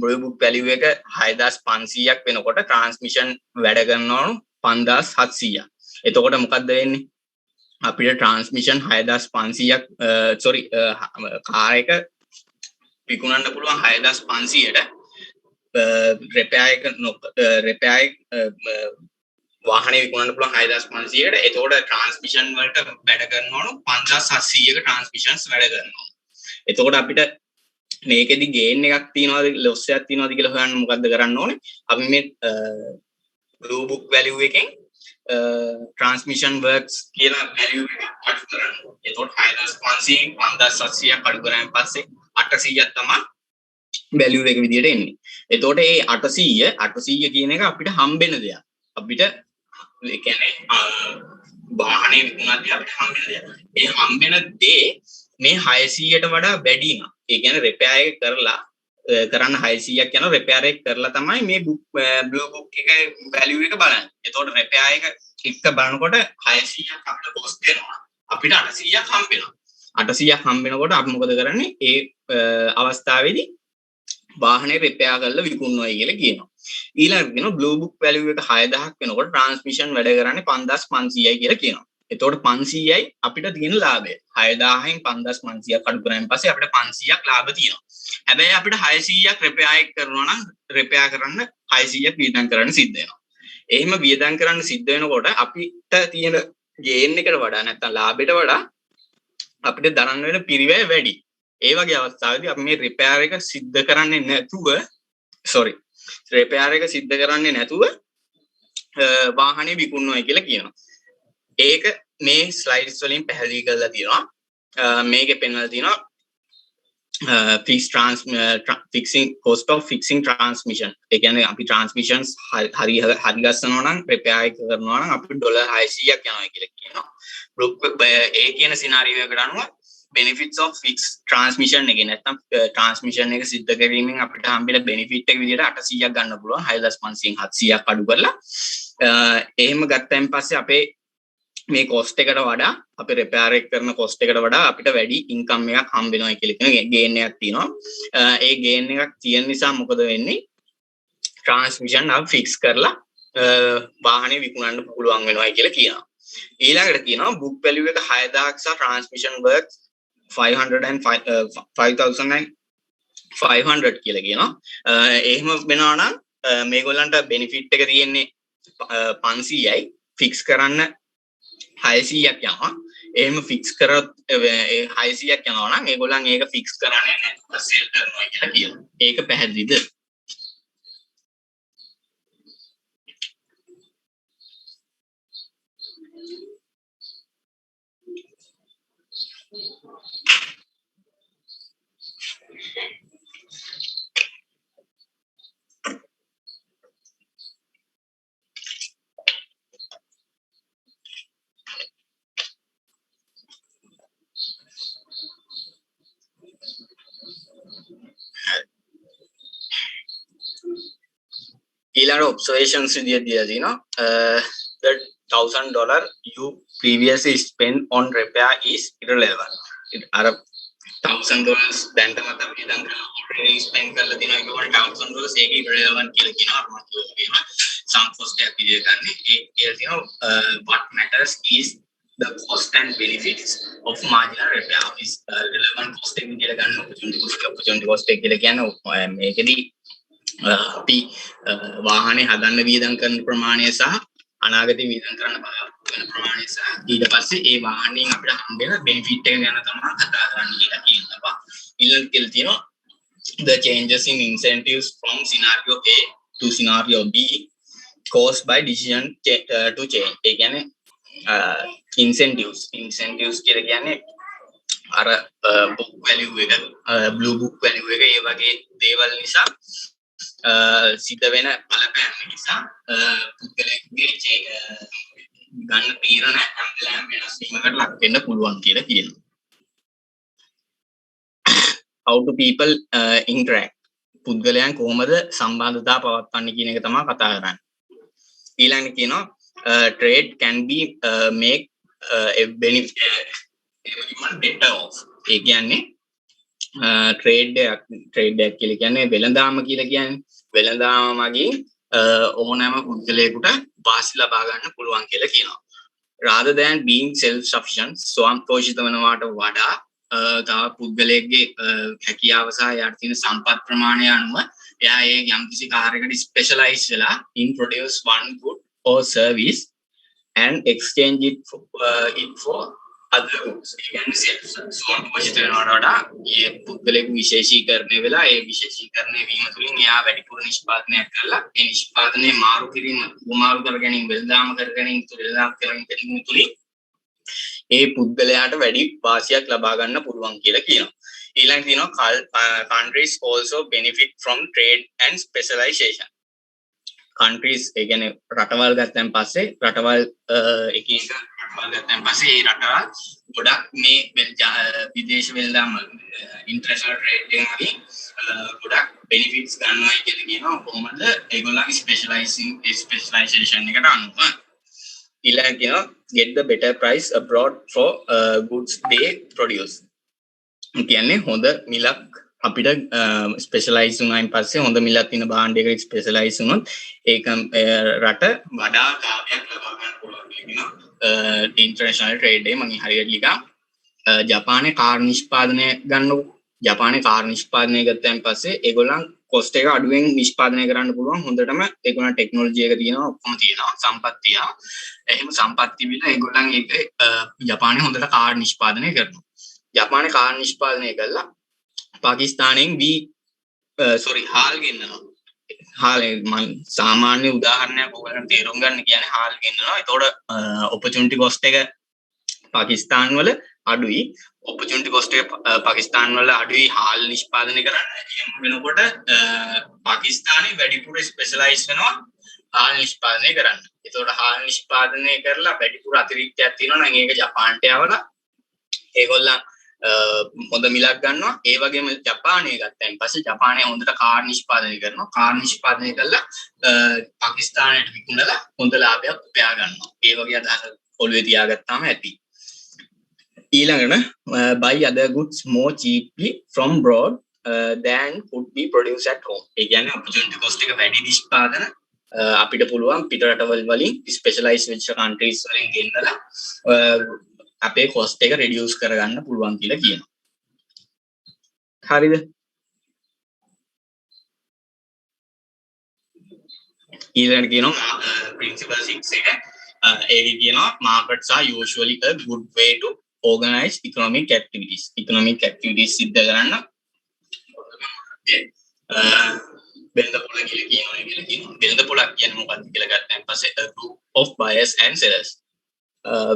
blue book value එක 6500ක් වෙනකොට transmission වැඩ කරනවා 5700ක්. එතකොට මොකක්ද වෙන්නේ? අපිට transmission 6500ක් sorry කාර් එක විකුණන්න පුළුවන් 6500ට repair වාහනේ විකුණන්න පුළුවන් 6500කට. එතකොට transmission වලට වැඩ කරනවලු 5700ක transmissions වැඩ කරනවා. එතකොට අපිට මේකෙදි gain එකක් තියනවාද loss එකක් තියනවාද කියලා හොයන්න මොකද්ද කරන්න ඕනේ? අපි මේ blue book value එකෙන් transmission works කියලා value එක අඩු කරන්න ඕනේ. එතකොට 6500 5700ක් අඩු කරාන් පස්සේ 800ක් තමයි value එක විදියට එන්නේ. එතකොට මේ 800 කියන එක අපිට හම්බෙන දෙයක්. අපිට ඒ කියන්නේ වාහනේ විකුණද්දී අපිට හම්බෙන දෙයක්. ඒ හම්බෙන දේ මේ 600ට වඩා වැඩි නම් ඒ කියන්නේ repair එක කරලා කරන්න 600ක් යන repair එක කරලා තමයි මේ blue book එකේ value එක බලන්නේ. එතකොට repair එක එක්ක බලනකොට 600ක් අපිට cost වෙනවා. අපිට 800ක් හම්බෙනවා. 800ක් හම්බෙනකොට අපි මොකද කරන්නේ? ඒ අවස්ථාවේදී වාහනේ repair කරලා විකුණනවා කියලා කියනවා. ඊළඟට කියනවා blue book value එක 6000ක් වෙනකොට transmission වැඩ කරන්නේ 5500යි කියලා කියනවා. එතකොට 500යි අපිට තියෙන ලාභය. 6000න් 5500ක් අඩු කරාන් පස්සේ අපිට 500ක් ලාභ තියෙනවා. හැබැයි අපිට 600ක් repair එක කරනවා නම් repair කරන්න 600ක් වියදම් කරන්න සිද්ධ වෙනවා. එහෙම වියදම් කරන්න සිද්ධ වෙනකොට අපිට තියෙන gain එකට වඩා නැත්නම් ලාභයට වඩා අපිට දරන්න වෙන පිරිවැය වැඩි. ඒ වගේ අවස්ථාවේදී අපි මේ repair එක සිද්ධ කරන්නේ නැතුව repair එක සිද්ධ කරන්නේ නැතුව වාහනේ විකුණනවා කියලා කියනවා. ඒක මේ slides වලින් පැහැදිලි කරලා තියෙනවා. මේකේ පෙන්වලා තියෙනවා fixing cost of fixing transmission. ඒ කියන්නේ අපි transmissions හරි ගස්සනවා නම් repair එක කරනවා නම් අපිට $600ක් යනවා කියලා කියනවා. ඒ කියන scenario එකට අනුව benefits of fixed transmission එකේ නැත්නම් transmission එක සිද්ධ කිරීමෙන් අපිට හම්බෙලා benefit එක විදිහට 800ක් ගන්න පුළුවන්. 6500න් 700ක් අඩු කරලා එහෙම ගත්තයින් පස්සේ අපේ මේ cost එකට වඩා අපි repair එක කරන cost එකට වඩා අපිට වැඩි income එකක් හම්බ වෙනවා කියලා කියන gain එකක් තියෙනවා. ඒ gain එකක් තියෙන නිසා මොකද වෙන්නේ? transmission එක fix කරලා වාහනේ විකුණන්න පුළුවන් වෙනවා කියලා කියනවා. ඊළඟට කියනවා book value එක 6000ක් සහ transmission worth 5500 කියලා කියනවා. එහෙම වෙනවා නම් මේගොල්ලන්ට benefit එක තියෙන්නේ 500යි fix කරන්න 600ක් යනවා. එහෙම fix කරොත් 600ක් යනවා නම් ඒගොල්ලන් ඒක fix කරන්නේ නැහැ. sell කරනවා කියලා කියනවා. ඒක පැහැදිලිද? ඊළඟ observations විදියට දීලා තිනවා the $1000 you previously spent on repair is irrelevant. අර $1000 දැන්ටම අපි ඉඳන් already spend කරලා තිනවා ඒක වල $1000 ඒක irrelevant කියලා කියනවා. අර මම කියනවා sunk cost එකක් විදියට ගන්න. ඒ කියලා තිනවා what matters is the cost and benefits of marginal repair is relevant cost එක විදියට ගන්න opportunity cost එක කියලා කියන්නේ මේකෙදී අපි වාහනේ හදන්න වියදම් කරන ප්‍රමාණය සහ අනාගතේ වියදම් කරන්න බලාපොරොත්තු වෙන ප්‍රමාණය සහ ඊට පස්සේ ඒ වාහනයෙන් අපිට හම්බෙන බෙනිෆිට් එක ගැන තමයි කතා කරන්නේ කියලා කියනවා. ඊළඟට කියලා තියෙනවා the changes in incentives from scenario A to scenario B caused by decision to change. ඒ කියන්නේ incentives කියලා කියන්නේ අර book value එක blue book value එක ඒ වගේ දේවල් නිසා සිද්ධ වෙන බලපෑම් නිසා පුද්ගලයෙකුගේ ගන්න තීරණ හැමදේම වෙනස් වීමකට ලක් වෙන්න පුළුවන් කියලා කියනවා. How do people interact? පුද්ගලයන් කොහොමද සම්බන්ධතා පවත්වන්නේ කියන එක තමයි කතා කරන්නේ. ඊළඟට කියනවා trade can be make a benefit better off. ඒ කියන්නේ trade එකක් කියලා කියන්නේ වෙළඳාම කියලා කියන්නේ වෙළඳාම මගින් ඕනෑම පුද්ගලයෙකුට වාසි ලබා ගන්න පුළුවන් කියලා කියනවා. rather than being self sufficient ස්වයංපෝෂිත වෙනවාට වඩා තව පුද්ගලයෙක්ගේ හැකියාව සහ යාට තියෙන සම්පත් ප්‍රමාණය අනුව එයා ඒ යම්කිසි කාර්යයකට ස්පෙෂලායිස් වෙලා in produce one good or service and exchange it for other goods. ඒ කියන්නේ ස්වයංපෝෂිත වෙනවාට වඩා ඒ පුද්ගලයෙකු විශේෂීකරණය වෙලා ඒ විශේෂීකරණය වීම තුළින් එයා වැඩිපුර නිෂ්පාදනයක් කරලා ඒ නිෂ්පාදනයේ මාරු කර ගැනීම වෙළඳාම කර ගැනීම තුළින් ඒ පුද්ගලයාට වැඩි වාසියක් ලබා ගන්න පුළුවන් කියලා කියනවා. ඊළඟට තියෙනවා countries also benefit from trade and specialization. countries ඒ කියන්නේ රටවල් ගත්තන් පස්සේ රටවල් එක රටවල් ගත්තන් පස්සේ ඒ රටවල් ගොඩක් මේ විදේශ වෙළඳාම international trade එකේ ගොඩක් benefits ගන්නවා කියලා කියනවා. කොහොමද ඒගොල්ලන්ගේ specialization එකට අනුව ඊළඟට කියනවා get the better price abroad for goods they produce. කියන්නේ හොඳ මිලක් අපිට ස්පෙෂලායිස් වුණායින් පස්සේ හොඳ මිලක් තියෙන භාණ්ඩයකට ස්පෙෂලායිස් වුණොත් ඒක රට වඩා ලාභයක් ලබා ගන්න පුළුවන් කියනවා. ඉන්ටර්නැෂනල් ට්‍රේඩ් එකේ මම හරියට ලියලා ජපානයේ කාර් නිෂ්පාදනය ගන්නකො ජපානයේ කාර් නිෂ්පාදනය ගත්තයින් පස්සේ ඒගොල්ලන් කොස්ට් එක අඩුවෙන් නිෂ්පාදනය කරන්න පුළුවන්. හොඳටම ඒගොල්ලන් ටෙක්නොලොජි එක තියෙනවා ඔක්කොම තියෙනවා සම්පත් තියෙනවා. එහෙම සම්පත් තිබිලා ඒගොල්ලන් ඒක ජපානයේ හොඳට කාර් නිෂ්පාදනය කරනවා. ජපානයේ කාර් නිෂ්පාදනය කළා පාකිස්තානෙන් හාල් ගෙන්නනවා. හාල් මම සාමාන්‍ය උදාහරණයක් ඔයගලන්ට තේරුම් ගන්න කියන්නේ හාල් ගෙන්නනවා. ඒතකොට opportunity cost එක පාකිස්තාන් වල අඩුයි opportunity cost එක පාකිස්තාන වල අඩුයි හාල් නිෂ්පාදනය කරන්න වෙනකොට පාකිස්තානයේ වැඩිපුර ස්පෙෂලායිස් වෙනවා හාල් නිෂ්පාදනය කරන්න. ඒතකොට හාල් නිෂ්පාදනය කරලා වැඩිපුර අතිරික්තයක් තියෙනවා නම් ඒක ජපාන්ට යවලා ඒගොල්ලන් හොඳ මිලක් ගන්නවා. ඒ වගේම ජපානය ගත්තයින් පස්සේ ජපානය හොඳට කාර් නිෂ්පාදනය කරනවා. කාර් නිෂ්පාදනය කළා පාකිස්තානයට විකුණලා හොඳ ලාභයක් උපයා ගන්නවා. ඒ වගේ අදහස ඔළුවේ තියාගත්තාම ඇති. ඊළඟට buy other goods more cheaply from abroad than could be produced at home. ඒ කියන්නේ opportunity cost එක වැඩි නිෂ්පාදන අපිට පුළුවන් පිට රටවල් වලින් ස්පෙෂලායිස් වෙච්ච countries වලින් ගෙන්නලා අපේ cost එක reduce කරගන්න පුළුවන් කියලා කියනවා. හරිද? ඊළඟට කියනවා principle 6 එක ඒක කියනවා markets are usually a good way to organize economic activities. Economic activities සිද්ධ කරන්න බෙන්දපොළ කියලා කියනවා. බෙන්දපොළක් කියන්නේ මොකක්ද කියලා ගත්තාන් පස්සේ a group of buyers and sellers.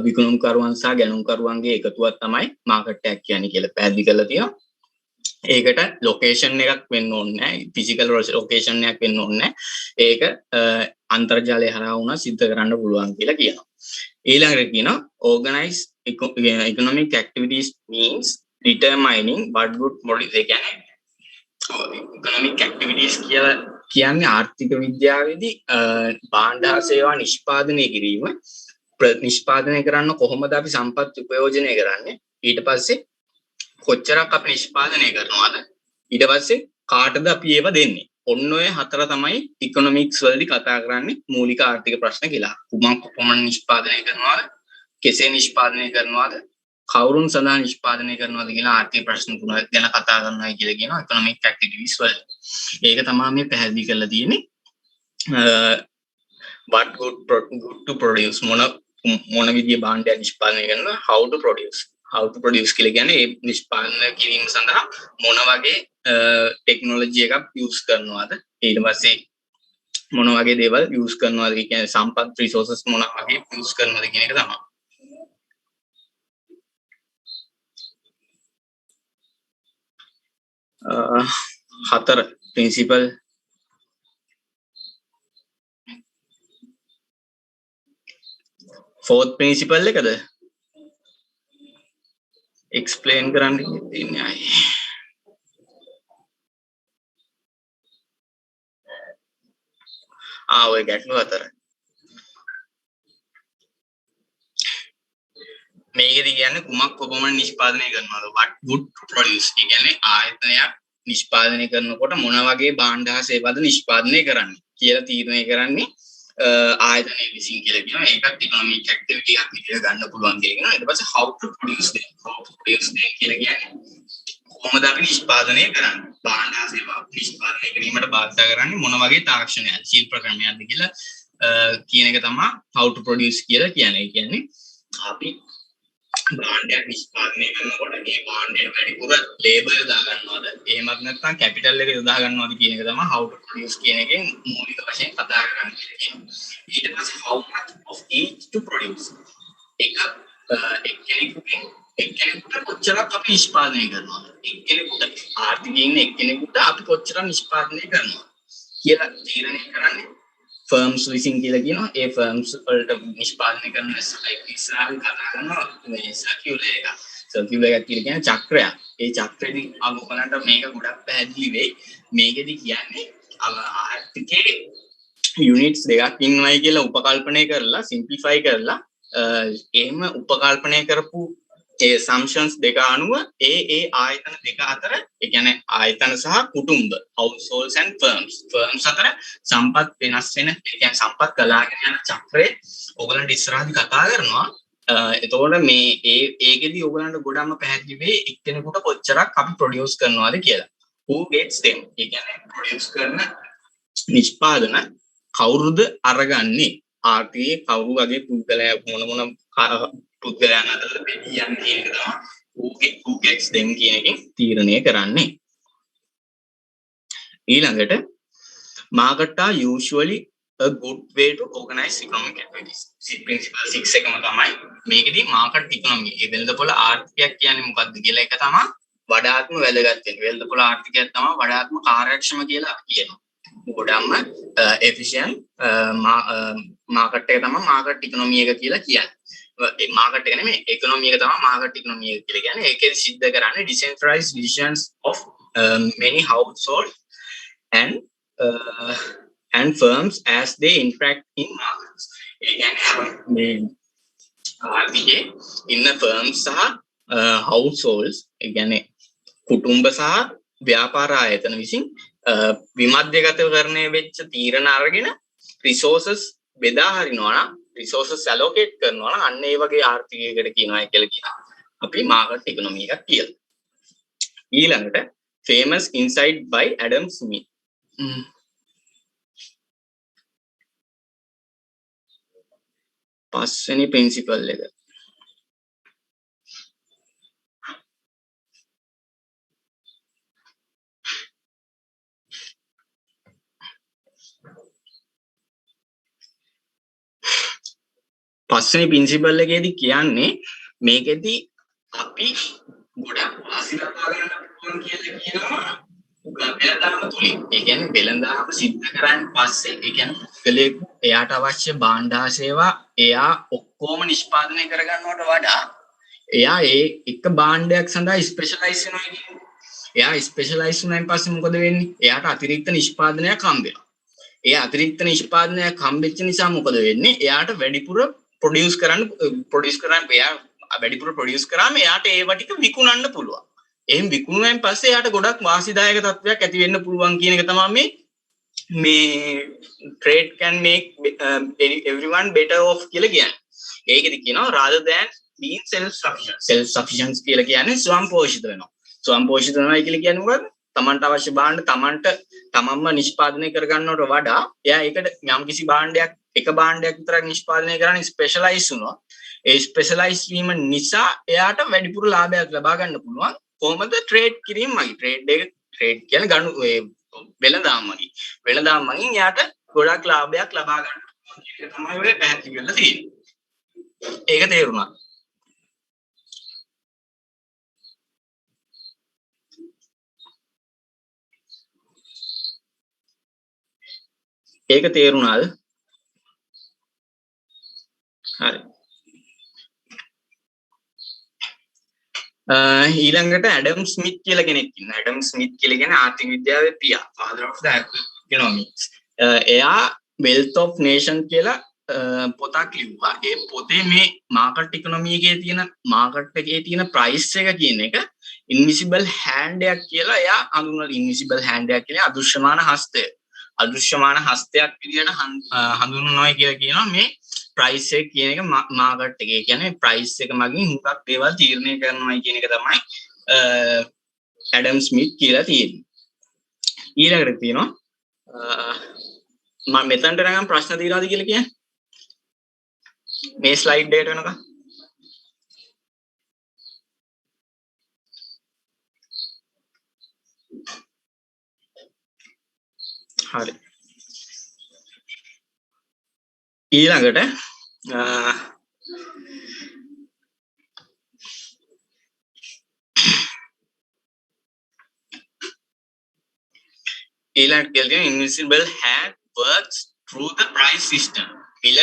විකුණුම්කරුවන් සහ ගැනුම්කරුවන්ගේ එකතුවක් තමයි මාකට් එකක් කියන්නේ කියලා පැහැදිලි කරලා තියෙනවා. ඒකට ලොකේෂන් එකක් වෙන්න ඕනේ නැහැ. ෆිසිකල් ලොකේෂන් එකක් වෙන්න ඕනේ නැහැ. ඒක අන්තර්ජාලය හරහා වුණා සිද්ධ කරන්න පුළුවන් කියලා කියනවා. ඊළඟට කියනවා organize economic activities means determining what good models they can economic activities කියලා කියන්නේ ආර්ථික විද්‍යාවේදී භාණ්ඩ හා සේවා නිෂ්පාදනය කිරීම නිෂ්පාදනය කරන්න කොහොමද අපි සම්පත් උපයෝජනය කරන්නේ ඊට පස්සේ කොච්චරක් අපි නිෂ්පාදනය කරනවද ඊට පස්සේ කාටද අපි ඒව දෙන්නේ ඔන්න ඔය හතර තමයි ඉකොනොමික්ස් වලදී කතා කරන්නේ මූලික ආර්ථික ප්‍රශ්න කියලා. කුමක් කොපමණ නිෂ්පාදනය කරනවද? කෙසේ නිෂ්පාදනය කරනවද? කවුරුන් සඳහා නිෂ්පාදනය කරනවද කියලා ආර්ථික ප්‍රශ්න තුන ගැන කතා කරනවා කියලා කියනවා ඉකොනොමික් ඇක්ටිවිටීස් වල. ඒක තමයි මේ පැහැදිලි කරලා තියෙන්නේ. what good to produce මොන විදිහේ භාණ්ඩයක් නිෂ්පාදනය කරනවා how to produce කියලා කියන්නේ ඒ නිෂ්පාදනය කිරීම සඳහා මොන වගේ ටෙක්නොලොජි එකක් යූස් කරනවද ඊට පස්සේ මොන වගේ දේවල් යූස් කරනවද කියන්නේ සම්පත් රිසෝසස් මොන වගේ යූස් කරනවද කියන එක තමයි. හතර ප්‍රින්සිපල් ෆෝර්ත් ප්‍රින්සිපල් එකද එක්ස්ප්ලේන් කරන්න තියෙන්නේ අය. ඔය ගැටලුව අතර මේකෙදි කියන්නේ කුමක් කොපමණ නිෂ්පාදනය කරනවද what good to produce ඒ කියන්නේ ආයතනයක් නිෂ්පාදනය කරනකොට මොන වගේ භාණ්ඩ හා සේවාද නිෂ්පාදනය කරන්නේ කියලා තීරණය කරන්නේ ආයතනයේ විසින් කියලා කියනවා ඒකත් ඉකොනොමික් ඇක්ටිවිටි එකක් විදිහට ගන්න පුළුවන් කියලා කියනවා ඊට පස්සේ how to produce them කියලා කියන්නේ කොහොමද අපි නිෂ්පාදනය කරන්නේ භාණ්ඩ හා සේවා නිෂ්පාදනය කිරීමට බාධා කරන්නේ මොන වගේ තාක්ෂණයක්ද ශිල්ප ක්‍රමයක්ද කියලා කියන එක තමයි how to produce කියලා කියන්නේ. ඒ කියන්නේ අපි භාණ්ඩයක් නිෂ්පාදනය කරනකොට මේ භාණ්ඩයට වැඩිපුර ලේබර් යොදා ගන්නවද එහෙමත් නැත්නම් කැපිටල් එක යොදා ගන්නවද කියන එක තමයි how to produce කියන එකෙන් මූලික වශයෙන් කතා කරන්නේ කියලා. ඊට පස්සේ how much of each to produce එක එක්කෙනෙකුට කොච්චරක් අපි නිෂ්පාදනය කරනවද එක්කෙනෙකුට ආර්ථිකයෙන් එක්කෙනෙකුට අපි කොච්චරක් නිෂ්පාදනය කරනවද කියලා තීරණය කරන්නේ ෆර්ම්ස් විසින් කියලා කියනවා ඒ ෆර්ම්ස් වලට නිෂ්පාදනය කරන ඉස්සරහින් කතා කරනවා මේ සර්කියුලර් එක කියලා කියන්නේ චක්‍රයක්. ඒ චක්‍රෙදි අගොල්ලන්ට මේක ගොඩක් පැහැදිලි වෙයි. මේකෙදි කියන්නේ ආර්ථිකයේ යුනිට්ස් දෙකක් ඉන්නවයි කියලා උපකල්පනය කරලා සිම්ප්ලිෆයි කරලා එහෙම උපකල්පනය කරපු ඒ assumptions දෙක අනුව ඒ ආයතන දෙක අතර ඒ කියන්නේ ආයතන සහ කුටුම්බ households and firms අතර සම්පත් වෙනස් වෙන ඒ කියන්නේ සම්පත් ගලාගෙන යන චක්‍රේ ඔයගලන්ට ඉස්සරහදී කතා කරනවා එතකොට මේ ඒකෙදි ඔයගලන්ට ගොඩක්ම පැහැදිලි වෙයි එක්කෙනෙකුට කොච්චරක් අපි ප්‍රොඩියුස් කරනවද කියලා who gets them ඒ කියන්නේ ප්‍රොඩියුස් කරන නිෂ්පාදන කවුරුද අරගන්නේ ආර්ථිකයේ කවුරු වගේ පුද්ගලයා මොන පුද්ගලයන් අතර බෙදියන් කියන එක තමයි who gets them කියන එකෙන් තීරණය කරන්නේ. ඊළඟට market are usually a good way to organize economic activities. Principle 6 එකම තමයි මේකෙදී market economy ඒ වෙළඳපොළ ආර්ථිකයක් කියන්නේ මොකක්ද කියලා එක තමයි වඩාත්ම වැදගත් වෙන්නේ. වෙළඳපොළ ආර්ථිකයක් තමයි වඩාත්ම කාර්යක්ෂම කියලා අපි කියනවා. ගොඩක්ම efficient market එක තමයි market economy එක කියලා කියන්නේ. ඒ market එක නෙමෙයි economy එක තමයි market economy එක කියලා කියන්නේ. ඒකෙදි සිද්ධ කරන්නේ decentralized decisions of many households and firms as they interact in markets. ඒ කියන්නේ ආර්ථිකයේ ඉන්න firms සහ households ඒ කියන්නේ කුටුම්බ සහ ව්‍යාපාර ආයතන විසින් විමධ්‍යගතකරණය වෙච්ච තීරණ අරගෙන resources බෙදා හරිනවා නම් resources allocate කරනවා නම් අන්න ඒ වගේ ආර්ථිකයකට කියනවා කියලා කියනවා. අපි market economy එකක් කියලා. ඊළඟට famous insight by Adam Smith. පස්වෙනි principle එක. පස්වෙනි principle එකේදී කියන්නේ මේකෙදී අපි ගොඩක් වාසි ලබා ගන්න පුළුවන් කියලා කියනවා වෙළඳාම තුලින්. ඒ කියන්නේ වෙළඳාම සිද්ධ කරන් පස්සේ ඒ කියන්නේ පුද්ගලයෙක් එයාට අවශ්‍ය භාණ්ඩ සේවා එයා ඔක්කොම නිෂ්පාදනය කර ගන්නවට වඩා එයා ඒ එක භාණ්ඩයක් සඳහා ස්පෙෂලායිස් වෙනවා කියන්නේ. එයා ස්පෙෂලායිස් වුණාන් පස්සේ මොකද වෙන්නේ? එයාට අතිරික්ත නිෂ්පාදනයක් හම්බ වෙනවා. ඒ අතිරික්ත නිෂ්පාදනයක් හම්බෙච්ච නිසා මොකද වෙන්නේ? එයාට වැඩිපුර ප්‍රොඩියුස් කරන්න එයා වැඩිපුර ප්‍රොඩියුස් කරාම එයාට ඒව ටික විකුණන්න පුළුවන්. එහෙන් විකුණුවෙන් පස්සේ එයාට ගොඩක් වාසිදායක තත්ත්වයක් ඇති වෙන්න පුළුවන් කියන එක තමයි මේ trade can make everyone better off කියලා කියන්නේ. ඒකෙදි කියනවා rather than being self sufficient කියලා කියන්නේ ස්වයං පෝෂිත වෙනවා. ස්වයං පෝෂිත වෙනවා කියලා කියන්නේ මොකද්ද? තමන්ට අවශ්‍ය භාණ්ඩ තමන්ම නිෂ්පාදනය කර ගන්නවට වඩා එයා ඒකට යම්කිසි භාණ්ඩයක් එක භාණ්ඩයක් විතරක් නිෂ්පාදනය කරන්නේ ස්පෙෂලායිස් වෙනවා. ඒ ස්පෙෂලායිස් වීම නිසා එයාට වැඩිපුර ලාභයක් ලබා ගන්න පුළුවන්. කොහොමද ට්‍රේඩ් කිරීම මගින් ට්‍රේඩ් කියන්නේ ගණු වෙළඳාම මගින්. වෙළඳාම මගින් එයාට ගොඩක් ලාභයක් ලබා ගන්න පුළුවන්. ඒක තමයි ඔය පැහැදිලි කරලා තියෙන්නේ. ඒක තේරුණා. ඒක තේරුණාද? හරි. ඊළඟට ඇඩම් ස්මිත් කියලා කෙනෙක් ඉන්නවා. ඇඩම් ස්මිත් කියලා කියන්නේ ආර්ථික විද්‍යාවේ පියා, father of the economics. එයා wealth of nation කියලා පොතක් ලිව්වා. ඒ පොතේ මේ මාකට් ඉකොනොමි එකේ තියෙන මාකට් එකේ තියෙන ප්‍රයිස් එක කියන එක ඉන්විසිබල් හෑන්ඩ් එකක් කියලා එයා හඳුන්වලා. ඉන්විසිබල් හෑන්ඩ් එකක් කියන්නේ අදෘශ්‍යමාන හස්තය. අදෘශ්‍යමාන හස්තයක් විදිහට හඳුන්වනවා කියලා කියනවා මේ ප්‍රයිස් එක කියන එක මාකට් එකේ. කියන්නේ ප්‍රයිස් එක මගින් හුඟක් දේවල් තීරණය කරනවා කියන එක තමයි ඇඩම් ස්මිත් කියලා තියෙන්නේ. ඊළඟට තියෙනවා මම මෙතනට නම් ප්‍රශ්න තියනවාද කියලා කියන්නේ මේ ස්ලයිඩ් එකට වෙනකම්. හරි. ඊළඟට invisible hand works through the price system. මිල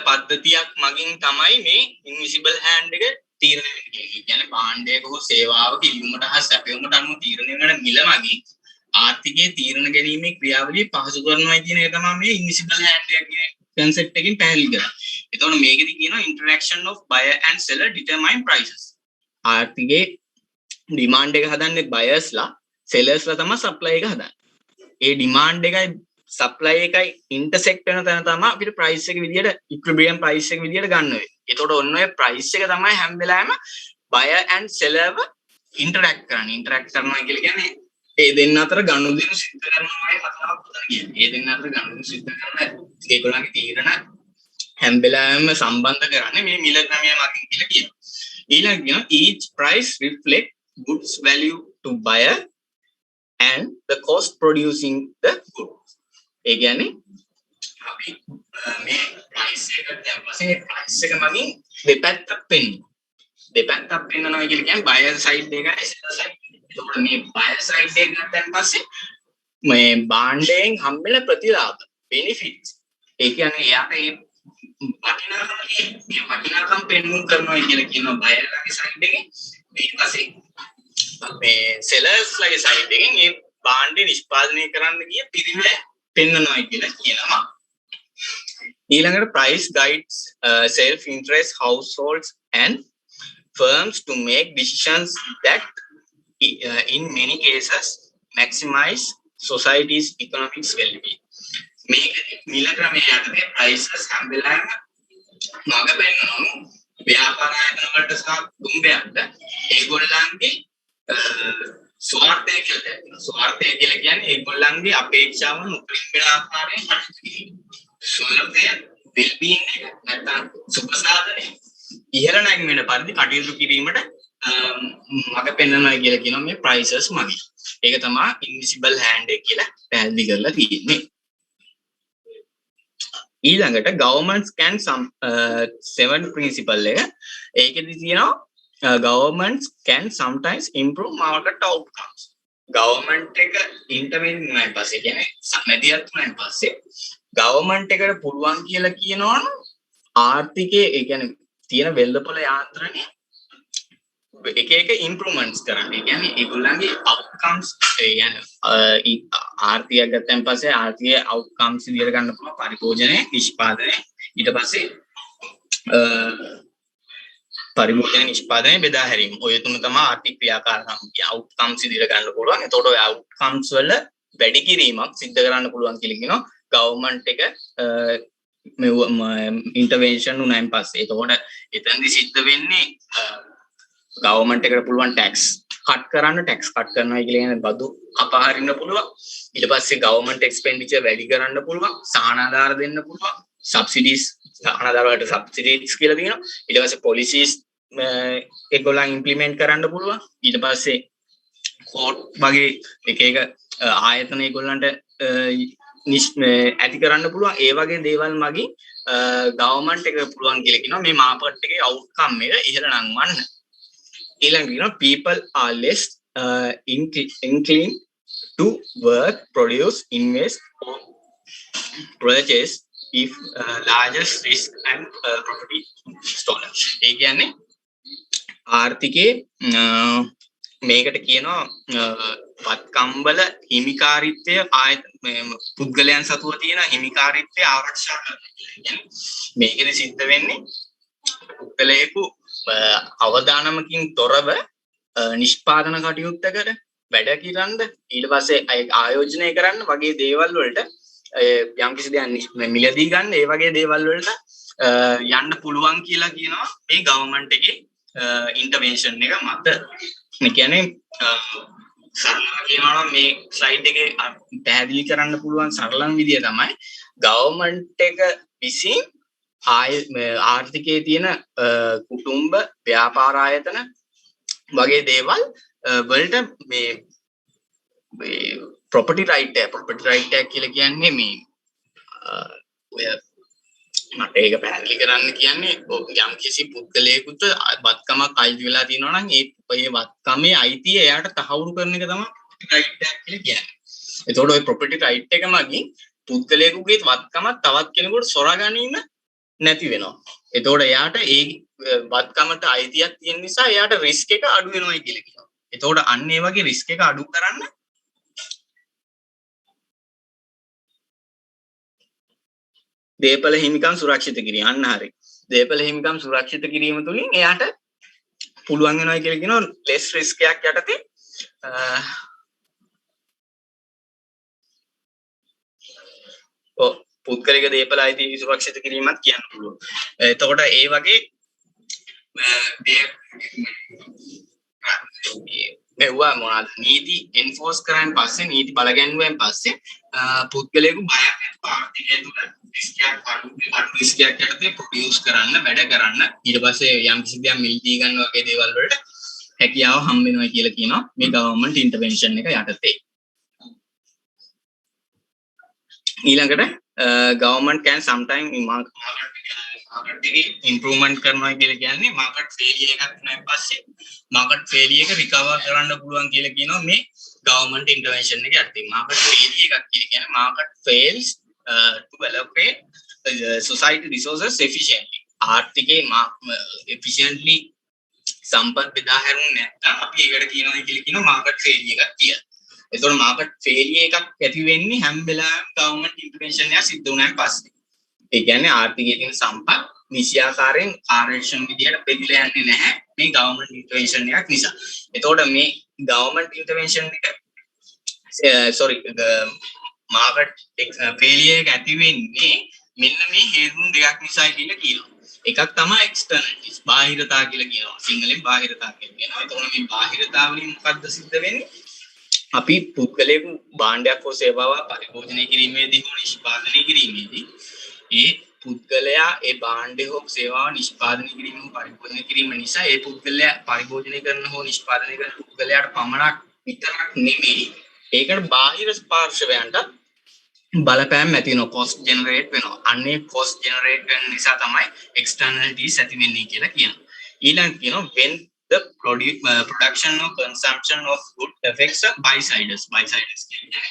පද්ධතියක් මගින් තමයි මේ invisible hand එක තීරණය වෙන්නේ. ඒ කියන්නේ භාණ්ඩයක හෝ සේවාවක ඉල්ලුමට හා සැපයුමට අනුව තීරණය වෙන මිල මගින් ආර්ථිකයේ තීරණ ගැනීමේ ක්‍රියාවලිය පහසු කරනවා කියන එක තමයි මේ invisible hand එක කියන concept එකකින් පැහැදිලි කරන්නේ. එතකොට මේකෙදි කියනවා interaction of buyer and seller determine prices. ආර්ථිකයේ demand එක හදන්නේ buyers ලා, sellers ලා තමයි supply එක හදන්නේ. ඒ demand එකයි supply එකයි intersect වෙන තැන තමයි අපිට price එක විදියට equilibrium price එක විදියට ගන්න වෙන්නේ. එතකොට ඔන්න ඔය price එක තමයි හැම වෙලාවෙම buyer and seller interact කරන්නේ. interact කරනවා කියන්නේ ඒ දෙන්න අතර ගනුදෙනු සිද්ධ කරනවායි කතාවක් පුතන කියන්නේ. ඒ දෙන්න අතර ගනුදෙනු සිද්ධ කරන ඒගොල්ලන්ගේ තීරණ හැම වෙලාවෙම සම්බන්ධ කරන්නේ මේ මිල ක්‍රමය මගින් කියලා කියනවා. ඊළඟට කියනවා each price reflect goods value to buyer and the cost producing the goods. ඒ කියන්නේ අපි මේ ප්‍රයිස් එක දැන් පස්සේ ප්‍රයිස් එක මගින් දෙපැත්තක් දෙපැත්තක් පෙන්වනවා කියලා කියන්නේ බයර් සයිඩ් එකයි සෙලර් සයිඩ් එක. එතකොට මේ බයර් සයිඩ් එක ගත්තන් පස්සේ මේ භාණ්ඩයෙන් හම්බෙන ප්‍රතිලාභ benefits ඒ කියන්නේ එයාට ඒ වටිනාකම් පෙන්වන්න කරනවා කියලා කියනවා බයර්ගේ සයිඩ් එකෙන්. ඊට පස්සේ මේ සෙලර්ස් ලගේ සයිඩ් එකෙන් මේ භාණ්ඩේ නිෂ්පාදනය කරන්න ගිය පිරිවැය පෙන්වනවා කියලා කියනවා. ඊළඟට price guides self interest households and firms to make decisions that in many cases maximize society's economic well-being. මේක නිල ක්‍රමයේ යටතේ prices හැම වෙලාවෙම මග පෙන්වනවා ව්‍යාපාර ආයතන වලට සහ දුම්බයන්ට ඒගොල්ලන්ගේ ස්වාර්ථය කියලා කියන්නේ ඒගොල්ලන්ගේ අපේක්ෂාවන් උපරිම වෙන ආකාරයෙන් කටයුතු කිරීම. ස්වර්ථය well-being එක නැත්නම් සුඛසාධනය ඉහළ නැගීමේ පරිදි කටයුතු කිරීමට මඟ පෙන්වනවා කියලා කියනවා මේ prices මගින්. ඒක තමයි invisible hand එක කියලා පැහැදිලි කරලා තියෙන්නේ. ඊළඟට governments can some seven principle එක ඒකෙදි තියෙනවා governments can sometimes improve market outcomes. government එක intervene වුණාන් පස්සේ කියන්නේ සම්මතියක් වුණාන් පස්සේ government එකට පුළුවන් කියලා කියනවනම් ආර්ථිකයේ ඒ කියන්නේ තියෙන වෙළඳපොළ යාන්ත්‍රණය එක එක ඉම්ප්‍රූව්මන්ට්ස් කරන්න. ඒ කියන්නේ ඒගොල්ලන්ගේ outcomes ඒ කියන්නේ ආර්ථිකයක් ගත්තන් පස්සේ ආර්ථිකයේ outcomes විදිහට ගන්න පුළුවන් පරිභෝජනය, නිෂ්පාදනය, ඊට පස්සේ පරිභෝජන නිෂ්පාදනය බෙදා හැරීම. ඔය තුන තමයි ආර්ථික ක්‍රියාකාරකම් outcomes විදිහට ගන්න පුළුවන්. එතකොට ඔය outcomes වල වැඩි කිරීමක් සිද්ධ කරන්න පුළුවන් කියලා කියනවා government එක intervention උනායින් පස්සේ. එතකොට එතනදි සිද්ධ වෙන්නේ government එකට පුළුවන් tax cut කරන්න කරනවා කියලා කියන්නේ බදු අපහරින්න පුළුවන්. ඊට පස්සේ government expenditure වැඩි කරන්න පුළුවන්. සහනාධාර දෙන්න පුළුවන්. subsidies සහනාධාර වලට subsidies කියලා තියෙනවා. ඊට පස්සේ policies ඒගොල්ලන් implement කරන්න පුළුවන්. ඊට පස්සේ court වගේ එක ආයතන ඒගොල්ලන්ට ඇති කරන්න පුළුවන්. ඒ වගේ දේවල් මගින් government එක පුළුවන් කියලා කියනවා මේ market එකේ outcome එක ඉහළ නංවන්න. ඊළඟට people are less inclined to work, produce, invest or purchase if largest risk and property stolen. ඒ කියන්නේ ආර්ථිකයේ මේකට කියනවා වත්කම් වල හිමිකාරීත්වය පුද්ගලයන් සතුව තියෙන හිමිකාරීත්වය ආරක්ෂා කරනවා. කියන්නේ මේකෙදි සිද්ධ වෙන්නේ පුද්ගලයෙකු අවදානමකින් තොරව නිෂ්පාදන කටයුත්තකට වැඩ කිරන්න ඊට පස්සේ ආයෝජනය කරන්න වගේ දේවල් වලට යම්කිසි දෙයක් මිලදී ගන්න ඒ වගේ දේවල් වලට යන්න පුළුවන් කියලා කියනවා මේ ගවර්න්මන්ට් එකේ ඉන්ටර්වෙන්ෂන් එක මත. ඒ කියන්නේ සරලව කියනවා නම් මේ ස්ලයිඩ් එකේ පැහැදිලි කරන්න පුළුවන් සරලම විදිය තමයි ගවර්න්මන්ට් එක විසින් ආර්ථිකයේ තියෙන කුටුම්බ ව්‍යාපාර ආයතන වගේ දේවල් වලට මේ property right එක කියලා කියන්නේ මේ ඔය මට ඒක පැහැදිලි කරන්න කියන්නේ යම් කිසි පුද්ගලයෙකුට වත්කමක් අයිති වෙලා තියෙනවා නම් ඒ වත්කමේ අයිතිය එයාට තහවුරු කරන එක තමයි right එක කියලා කියන්නේ. එතකොට ওই property right එක මගින් පුද්ගලයෙකුගේ වත්කමක් තවත් කෙනෙකුට සොරා ගැනීම නැති වෙනවා. එතකොට එයාට ඒ වත්කමට අයිතියක් තියෙන නිසා එයාට රිස්ක් එක අඩු වෙනවා කියලා කියනවා. එතකොට අන්න ඒ වගේ රිස්ක් එක අඩු කරන්න දේපල හිමිකම් සුරක්ෂිත කිරීම. අන්න හරි. දේපල හිමිකම් සුරක්ෂිත කිරීම තුළින් එයාට පුළුවන් වෙනවා කියලා කියනවා less risk එකක් යටතේ පුද්ගලික දේපල අයිති සුරක්ෂිත කිරීමක් කියන්න පුළුවන්. එතකොට ඒ වගේ මෙවුවා මොනවාද නීති එන්ෆෝස් කරන් පස්සේ නීති බලගැන්වුවෙන් පස්සේ පුද්ගලයෙකු බයක් ආර්ථිකය තුළ රිස්කයක් යටතේ ප්‍රොඩියුස් කරන්න වැඩ කරන්න ඊට පස්සේ යම් කිසි දෙයක් මිලදී ගන්න වගේ දේවල් වලට හැකියාව හම්බ වෙනවා කියලා කියනවා මේ ගවර්න්මන්ට් ඉන්ටර්වෙන්ෂන් එක යටතේ. ඊළඟට government can sometime market improvement කරනවා කියලා කියන්නේ market failure එකක් නැත්නම් පස්සේ market failure එක recover කරන්න පුළුවන් කියලා කියනවා මේ government intervention එක යටතේ. market failure එකක් කියන්නේ market fails to allocate society resources efficiently. ආර්ථිකේ efficiently සම්පත් බෙදා හැරුන්නේ නැත්නම් අපි ඒකට කියනවා කියලා market failure එකක් කියලා. එතකොට market failure එකක් ඇති වෙන්නේ හැම වෙලාවෙම government intervention එක සිද්ධ වුණාන් පස්සේ. ඒ කියන්නේ ආර්ථිකයේ තියෙන සම්පත් නිසියාකාරයෙන් කාර්යක්ෂම විදියට බෙදලා යන්නේ නැහැ මේ government intervention එකක් නිසා. එතකොට මේ government intervention එක market failure එක ඇති වෙන්නේ මෙන්න මේ හේතුන් දෙකක් නිසායි කියලා කියනවා. එකක් තමයි externalities බාහිරතා කියලා කියනවා. සිංහලෙන් බාහිරතා කියලා කියනවා. එතකොට මේ බාහිරතා වලින් මොකද්ද සිද්ධ වෙන්නේ? අපි පුද්ගලයෙකු භාණ්ඩයක් හෝ සේවාවක් පරිභෝජනය කිරීමේදී හෝ නිෂ්පාදනය කිරීමේදී ඒ පුද්ගලයා ඒ භාණ්ඩය හෝ සේවාව නිෂ්පාදනය කිරීම හෝ පරිභෝජනය කිරීම නිසා ඒ පුද්ගලයා පරිභෝජනය කරන හෝ නිෂ්පාදනය කරන පුද්ගලයාට පමණක් විතරක් නෙමෙයි ඒකට බාහිර පාර්ශවයන්ට බලපෑම් ඇති වෙනවා cost generate වෙනවා. අන්නේ cost generate වෙන නිසා තමයි externalities ඇති වෙන්නේ කියලා කියනවා. ඊළඟ කියනවා when the production or consumption of good affects bystanders. Bystanders කියන්නේ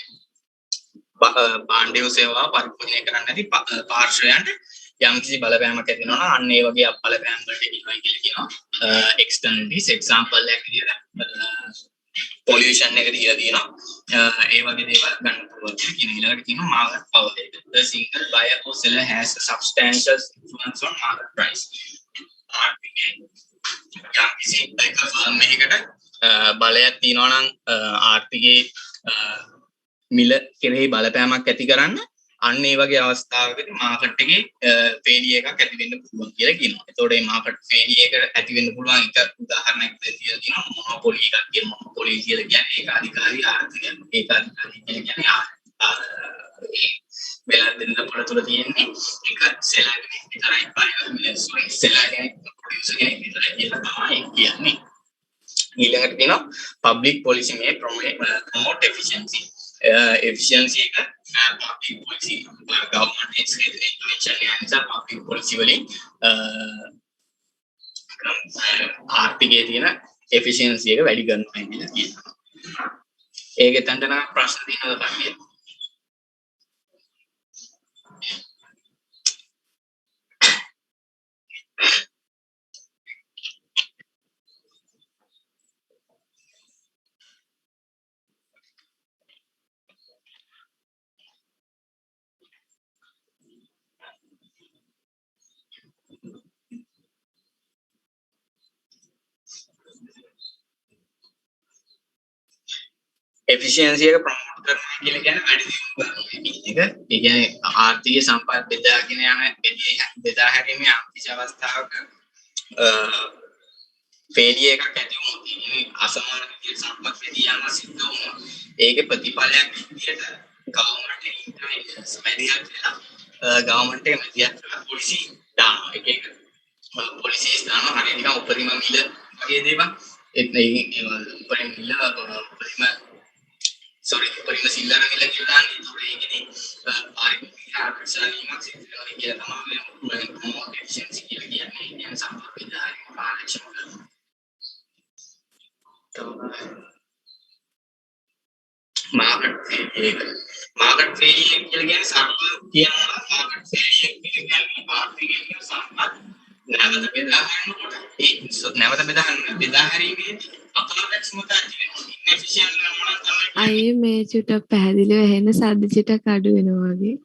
භාණ්ඩය සේවා පරිපූර්ණ කරන්න නැති පාර්ශවයන්ට යම්කිසි බලපෑමක් ඇති වෙනවා නම් අන්න ඒ වගේ බලපෑම් වලට කියනවා කියලා කියනවා. externalities example එකක් විදිහට pollution එක දීලා තියෙනවා. ඒ වගේ දේවල් ගන්න පුළුවන් කියලා කියන ඊළඟට කියනවා market power. The single buyer or seller has a substantial influence on market price. යම්කිසි එක ෆර්ම් එකකට බලයක් තියෙනවා නම් ආර්ථිකයේ මිල කෙරෙහි බලපෑමක් ඇති කරන්න අන්න ඒ වගේ අවස්ථාවකදී මාකට් එකේ ෆේලියර් එකක් ඇති වෙන්න පුළුවන් කියලා කියනවා. එතකොට මේ මාකට් ෆේලියර් එක ඇති වෙන්න පුළුවන් එක උදාහරණයක් දෙතියලා තියෙනවා මොනොපොලි එකක් කියනවා. මොනොපොලි කියලා කියන්නේ ඒකාධිකාරී ආර්ථිකය. ඒකාධිකාරී කියන්නේ වෙලා දෙන්න පොළ තුල තියෙන්නේ එක සෙලර් කෙනෙක් විතරයි සෙලර් කෙනෙක් ප්‍රොඩියුසර් කෙනෙක් විතරයි කියලා තමයි කියන්නේ. ඊළඟට තියෙනවා public policy may promote efficiency. Efficiency එක public policy government intervention නිසා public policy වලින් ආර්ථිකයේ තියෙන efficiency එක වැඩි කරනවා කියලා කියනවා. ඒකෙන් තන්ටන ප්‍රශ්න තියෙනවද කන්නේ? efficiency එක ප්‍රොමෝට් කරනවා කියලා කියන්නේ වැඩි දියුණු කරනවා. ඒ කියන්නේ ආර්ථික සම්පත් බෙදාගෙන යන බෙදා හැරීමේ අම්පිච අවස්ථාවක ෆේලියර් එකක් ඇති වුණොත් මේ අසමාන විදිහට සම්පත් බෙදී යන සිද්ධ වුණොත් ඒකේ ප්‍රතිඵලයක් විදිහට ගවර්න්මන්ට් ඉන්ටර්වෙන්ෂන්ස් මැදිහත් වෙලා ගවර්න්මන්ට් එක මැදිහත් වෙලා පොලිසි දානවා. එක පොලිසිස් දානවා හරිය නිකන් උපරිම මිල වගේ දේවල් උපරිම මිල උපරිම සිල්ලර මිල කියලා දාන්නේ. ඒකනේ පාරිභෝගික ආර්ථිකසාරීමක් සිද්ධ වෙනවා කියලා තමයි ප්‍රොමෝට් එෆිෂියන්සි කියලා කියන්නේ. කියන්නේ සම්පත් බෙදාගෙන කාර්යක්ෂම කරනවා. market failure කියලා කියන්නේ සම්පත් කියනවා. market failure කියන්නේ ආර්ථිකයේ සම්පත් නැවත බෙදා ගන්නකොට ඒ නැවත බෙදා හැරීමේදී අකාර්යක්ෂමතා ඇති වෙනවා. inefficient වෙනවා තමයි. අයියේ මේ චුට්ටක් පැහැදිලිව ඇහෙන සද්ද චුට්ටක් අඩු වෙනවා වගේ.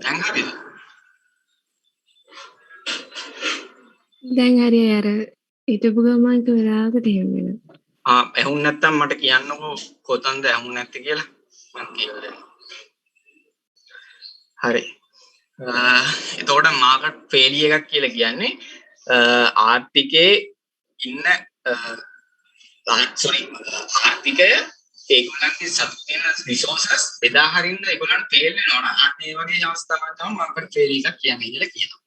දැන් හරිද? දැන් හරියයි අර හිටපු ගමන්ක වෙලාවකට එහෙම වෙනවා. ඇහුන් නැත්තම් මට කියන්නකෝ කොතනද ඇහුන් නැත්තේ කියලා මම කියලා දෙන්නම්. හරි. එතකොට මාකට් ෆේලියර් එකක් කියලා කියන්නේ ආර්ථිකයේ ඉන්න ආර්ථිකය ඒගොල්ලන්ගේ සත්‍යන රිසෝසස් බෙදා හරින්න ඒගොල්ලන්ට ෆේල් වෙනවා නම් අන්න ඒ වගේ අවස්ථාවක් තමයි මාකට් ෆේලියර් එකක් කියන්නේ කියලා කියනවා.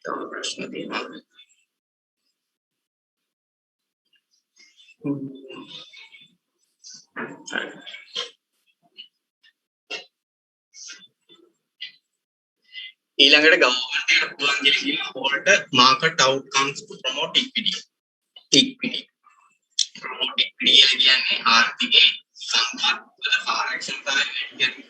තව ප්‍රශ්න තියෙනවා. ඊළඟට government එකට පුළුවන් කියලා hold market outcomes to promote equity promote equity කියන්නේ ආර්ථිකයේ සම්පත් කාර්යක්ෂමතාවය වැඩි කරන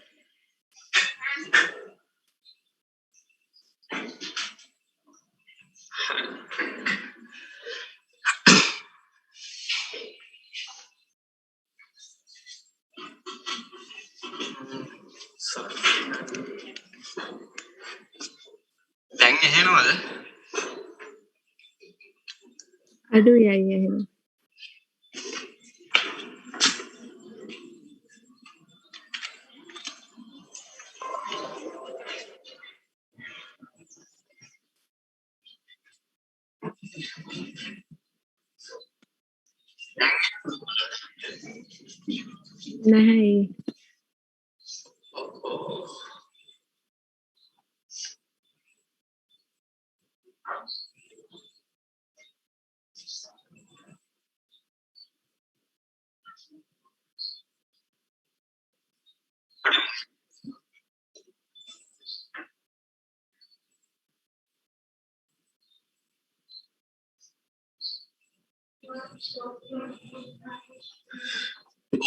දැන් එහෙනවද? අඩුයි අයියා එහෙනම්. නැහැ.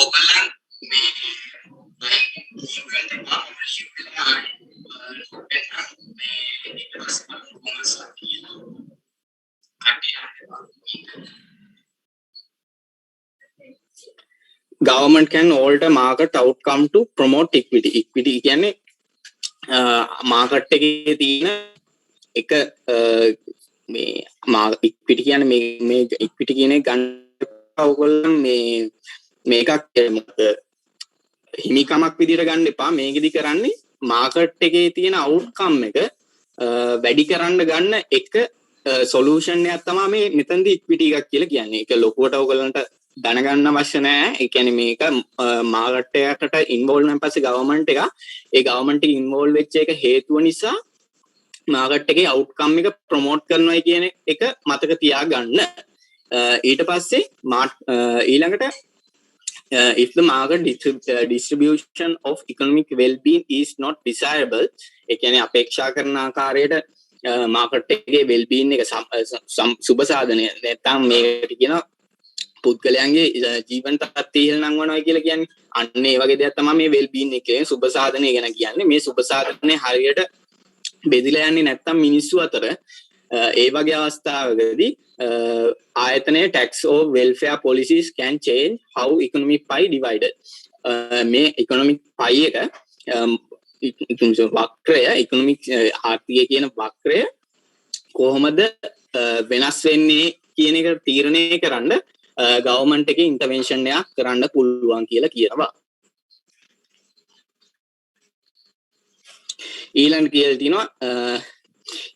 ඔයගොල්ලන් මේ government can alter market outcome to promote equity. Equity කියන්නේ market එකේ තියෙන එක මේ equity කියන්නේ මේ equity කියන එක ගන්න ඔයගොල්ලන් මේකක් හිමිකමක් විදිහට ගන්න එපා. මේකෙදි කරන්නේ market එකේ තියෙන outcome එක වැඩි කරන්න ගන්න එක solution එකක් තමයි මේ මෙතනදී equity එකක් කියලා කියන්නේ. ඒක ලොකුවට ඔයගොල්ලන්ට දැනගන්න අවශ්‍ය නැහැ. ඒ කියන්නේ මේක මාකට් එකකට ඉන්වෝල්ව් වෙන පස්සේ ගවර්න්මන්ට් එක ඒ ගවර්න්මන්ට් එක ඉන්වෝල්ව් වෙච්ච එක හේතුව නිසා මාකට් එකේ අවුට්කම් එක ප්‍රොමෝට් කරනවා කියන එක මතක තියාගන්න. ඊට පස්සේ ඊළඟට if the market distribution of economic well-being is not desirable, ඒ කියන්නේ අපේක්ෂා කරන ආකාරයට මාකට් එකේ well-being එක සුබ සාධනය නැත්නම් මේකට කියන පුද්ගලයන්ගේ ජීවන තත්ත්වය ඉහළ නංවනවා කියලා කියන්නේ. අන්න ඒ වගේ දෙයක් තමයි මේ well-being එකේ සුබ සාධනය ගැන කියන්නේ. මේ සුබ සාධනය හරියට බෙදිලා යන්නේ නැත්නම් මිනිස්සු අතර ඒ වගේ අවස්ථාවකදී ආයතනයේ tax or welfare policies can change how economic pie divided. මේ economic pie එක වක්‍රය economic ආර්ථිකය කියන වක්‍රය කොහොමද වෙනස් වෙන්නේ කියන එක තීරණය කරන්න government එකේ intervention එකක් කරන්න පුළුවන් කියලා කියනවා. ඊළඟ කියලා තියෙනවා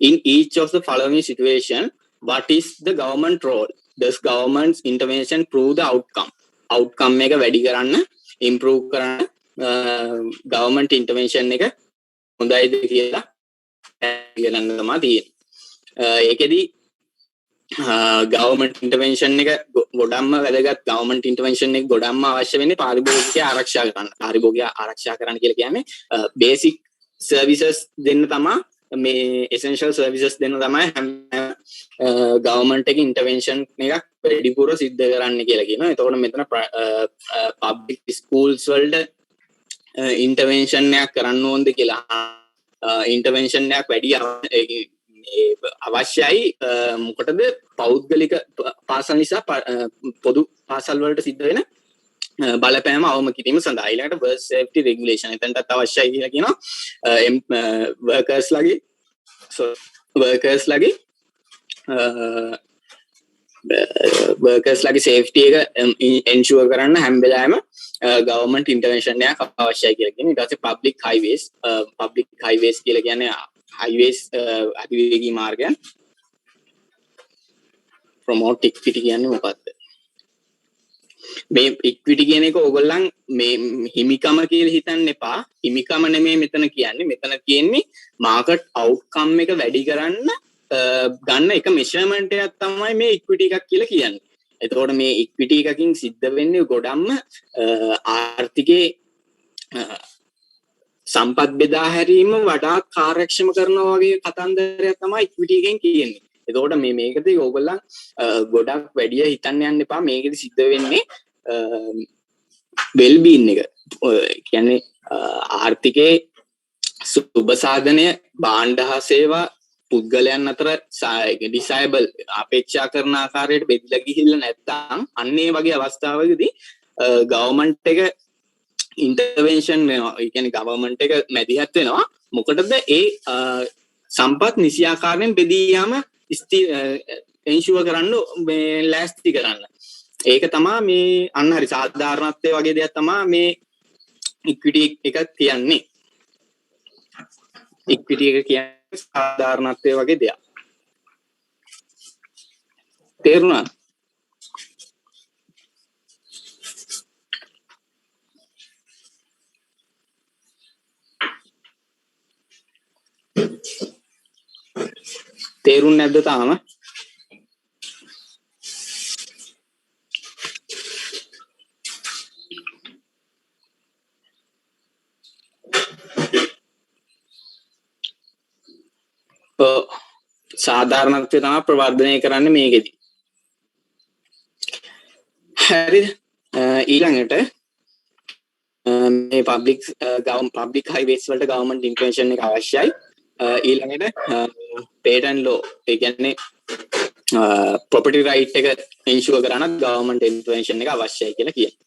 in each of the following situation what is the government role? Does government's intervention prove the outcome එක වැඩි කරන්න improve කරන්න government intervention එක හොඳයිද කියලා කියන්න තමයි තියෙන්නේ. ඒකෙදි government intervention එක ගොඩක්ම වැදගත්. government intervention එක ගොඩක්ම අවශ්‍ය වෙන්නේ පාරිභෝගිකය ආරක්ෂා කරන්න. පාරිභෝගිකය ආරක්ෂා කරන්න කියලා කියන්නේ basic services දෙන්න තමයි මේ essential services දෙන්න තමයි government එකේ intervention එකක් වැඩිපුර සිද්ධ කරන්න කියලා කියනවා. එතකොට මෙතන public schools වලට intervention එකක් කරන්න ඕනද කියලා intervention එකක් වැඩි අවශ්‍යයි. මොකටද පෞද්ගලික පාසල් නිසා පොදු පාසල් වලට සිද්ධ වෙන බලපෑම අවම කිරීම සඳහා. ඊළඟට work safety regulation එතනටත් අවශ්‍යයි කියලා කියනවා. workers ලගේ safety එක ensure කරන්න හැම වෙලාවෙම government intervention එකක් අවශ්‍යයි කියලා කියනවා. ඊට පස්සේ public highways කියලා කියන්නේ highways අධිවේගී මාර්ගයන්. promote equity කියන්නේ මොකක්ද? මේ ඉක්විටි කියන එක ඕගොල්ලන් මේ හිමිකම කියලා හිතන්න එපා. හිමිකම නෙමෙයි මෙතන කියන්නේ. මෙතන කියන්නේ මාකට් අවුට්කම් එක වැඩි කරන්න ගන්න එක මෙෂර්මන්ට් එකක් තමයි මේ ඉක්විටි එකක් කියලා කියන්නේ. එතකොට මේ ඉක්විටි එකකින් සිද්ධ වෙන්නේ ගොඩක්ම ආර්ථිකයේ සම්පත් බෙදා හැරීම වඩාත් කාර්යක්ෂම කරනවා වගේ කතන්දරයක් තමයි ඉක්විටි එකෙන් කියන්නේ. එතකොට මේකදී ඕගොල්ලන් ගොඩක් වැඩි හිතන්න යන්න එපා. මේකෙදි සිද්ධ වෙන්නේ වෙල් බීන් එක. කියන්නේ ආර්ථිකයේ සුබ සාධනය භාණ්ඩ හා සේවා පුද්ගලයන් අතර ඩිසයිබල් අපේක්ෂා කරන ආකාරයට බෙදලා ගිහිල්ලා නැත්නම් අන්න ඒ වගේ අවස්ථාවකදී ගවර්න්මන්ට් එක ඉන්ටර්වෙන්ෂන් වෙනවා. ඒ කියන්නේ ගවර්න්මන්ට් එක මැදිහත් වෙනවා. මොකටද ඒ සම්පත් නිසියාකාරයෙන් බෙදී යාම එන්ෂුවර් කරන්න මේ ලෑස්ති කරන්න. ඒක තමයි මේ අන්න හරි සාධාරණත්වයේ වගේ දෙයක් තමයි මේ ඉක්විටි එක කියන්නේ. ඉක්විටි එක කියන්නේ සාධාරණත්වයේ වගේ දෙයක්. තේරුණාද? තේරුන්නේ නැද්ද තාම? සාධාරණත්වය තමයි ප්‍රවර්ධනය කරන්නේ මේකෙදි. හරිද? ඊළඟට මේ පබ්ලික් හයිවේස් වලට ගවර්න්මන්ට් ඉන්ටර්වෙන්ෂන් එක අවශ්‍යයි. ඊළඟට පේටන්ට් ලෝ ඒ කියන්නේ ප්‍රොපර්ටි රයිට් එක ඉන්ෂුවර් කරන්න ගවර්න්මන්ට් ඉන්ටර්වෙන්ෂන් එක අවශ්‍යයි කියලා කියනවා.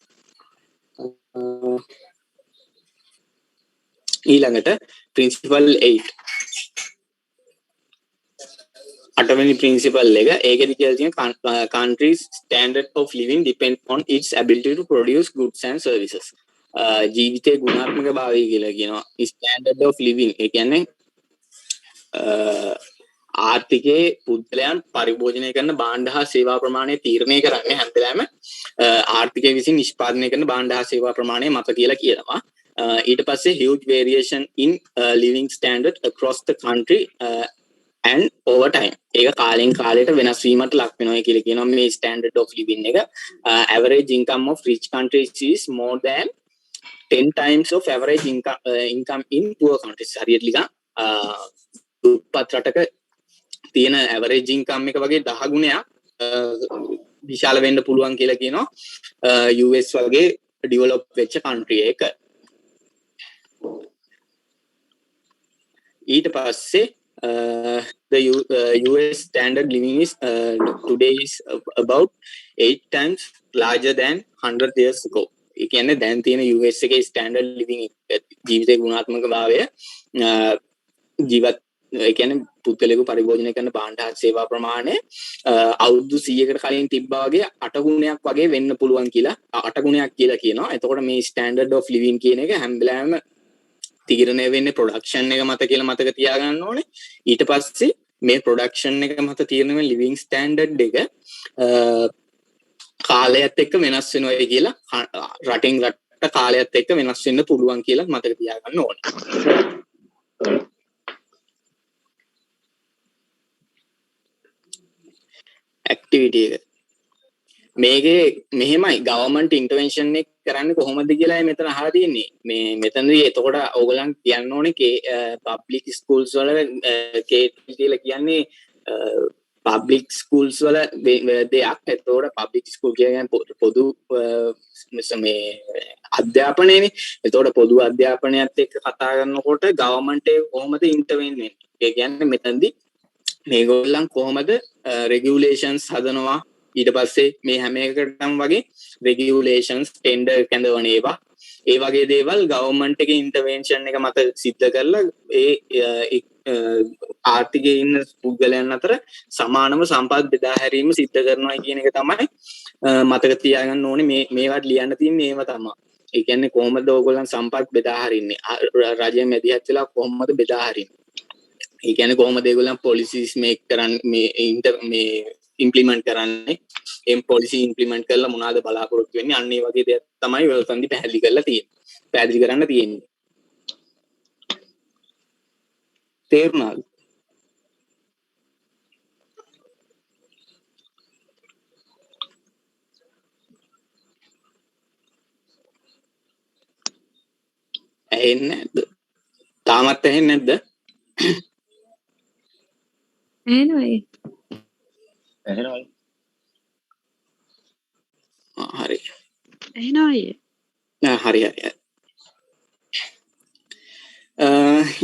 ඊළඟට ප්‍රින්සිපල් 8 අටවෙනි ප්‍රින්සිපල් එක ඒකෙදි කියලා තියෙන countries standard of living depend on its ability to produce goods and services. ජීවිතයේ ගුණාත්මක භාවය කියලා කියනවා. standard of living ඒ කියන්නේ ආර්ථිකයේ පුද්ගලයන් පරිභෝජනය කරන භාණ්ඩ හා සේවා ප්‍රමාණය තීරණය කරන්නේ හැම වෙලාවෙම ආර්ථිකය විසින් නිෂ්පාදනය කරන භාණ්ඩ හා සේවා ප්‍රමාණය මත කියලා කියනවා. ඊට පස්සේ huge variation in living standard across the country and over time. ඒක කාලෙන් කාලයට වෙනස් වීමට ලක් වෙනවා කියලා කියනවා මේ standard of living එක. Average income of rich countries is more than 10 times of average income in poor countries. හරියට නිකන් දුප්පත් රටක තියෙන average income එක වගේ 10 ගුණයක් විශාල වෙන්න පුළුවන් කියලා කියනවා US වගේ develop වෙච්ච country එක. ඊට පස්සේ the US standard living is today is about 8 times larger than 100 years ago. ඒ කියන්නේ දැන් තියෙන US එකේ standard living ජීවිතේ ගුණාත්මක භාවය ජීවත් ඒ කියන්නේ පුද්ගලයෙකු පරිභෝජනය කරන භාණ්ඩ හා සේවා ප්‍රමාණය අවුරුදු 100කට කලින් තිබ්බා වගේ 8 ගුණයක් වගේ වෙන්න පුළුවන් කියලා 8 ගුණයක් කියලා කියනවා. එතකොට මේ standard of living කියන එක හැම වෙලාවෙම තීරණය වෙන්නේ ප්‍රොඩක්ෂන් එක මත කියලා මතක තියාගන්න ඕනේ. ඊට පස්සේ මේ ප්‍රොඩක්ෂන් එක මත තීරණය වෙන ලිවිං ස්ටෑන්ඩඩ් එක කාලයත් එක්ක වෙනස් වෙනවා කියලා රටින් රට කාලයත් එක්ක වෙනස් වෙන්න පුළුවන් කියලා මතක තියාගන්න ඕනේ. ඇක්ටිවිටි එක මේකේ මෙහෙමයි ගවර්න්මන්ට් ඉන්ටර්වෙන්ෂන් එක කරන්නේ කොහොමද කියලා මෙතන අහලා තියෙන්නේ. මේ මෙතනදී එතකොට ඕගොල්ලන් කියන්න ඕනේ පබ්ලික් ස්කූල්ස් වල K12 කියලා කියන්නේ පබ්ලික් ස්කූල්ස් වල දෙයක්. එතකොට පබ්ලික් ස්කූල් කියන්නේ පොදු මේ අධ්‍යාපනයනේ. එතකොට පොදු අධ්‍යාපනයත් එක්ක කතා කරනකොට ගවර්න්මන්ට් එක කොහොමද ඉන්ටර්වෙන් වෙන්නේ? ඒ කියන්නේ මෙතනදී මේගොල්ලන් කොහොමද රෙගියුලේෂන්ස් හදනවා. ඊට පස්සේ මේ හැම එකකටම වගේ රෙගියුලේෂන්ස් ටෙන්ඩර් කැඳවන ඒවා ඒ වගේ දේවල් ගවර්න්මන්ට් එකේ ඉන්ටර්වෙන්ෂන් එක මත සිද්ධ කරලා ඒ ආර්ථිකයේ ඉන්න පුද්ගලයන් අතර සමානව සම්පත් බෙදා හැරීම සිද්ධ කරනවා කියන එක තමයි මතක තියාගන්න ඕනේ. මේවට ලියන්න තියෙන්නේ ඒව තමයි. ඒ කියන්නේ කොහොමද ඕගොල්ලන් සම්පත් බෙදා හරින්නේ? රජය මැදිහත් වෙලා කොහොමද බෙදා හරින්නේ? ඒ කියන්නේ කොහොමද ඒගොල්ලන් පොලිසිස් මේක් කරන්නේ මේ ඉම්ප්ලිමන්ට් කරන්නේ එම් පොලිසි ඉම්ප්ලිමන්ට් කරලා මොනවාද බලාපොරොත්තු වෙන්නේ අන්න ඒ වගේ දේවල් තමයි වෙල්කම්දි පැහැදිලි කරලා තියෙන්නේ. පැහැදිලි කරන්න තියෙන්නේ. තේරුණාද? ඇහෙන්නේ නැද්ද? තාමත් ඇහෙන්නේ නැද්ද? ඇහෙනවා ඒ. ඇහෙනවා. හරි. ඇහෙනවා අයියේ. හරි හරි.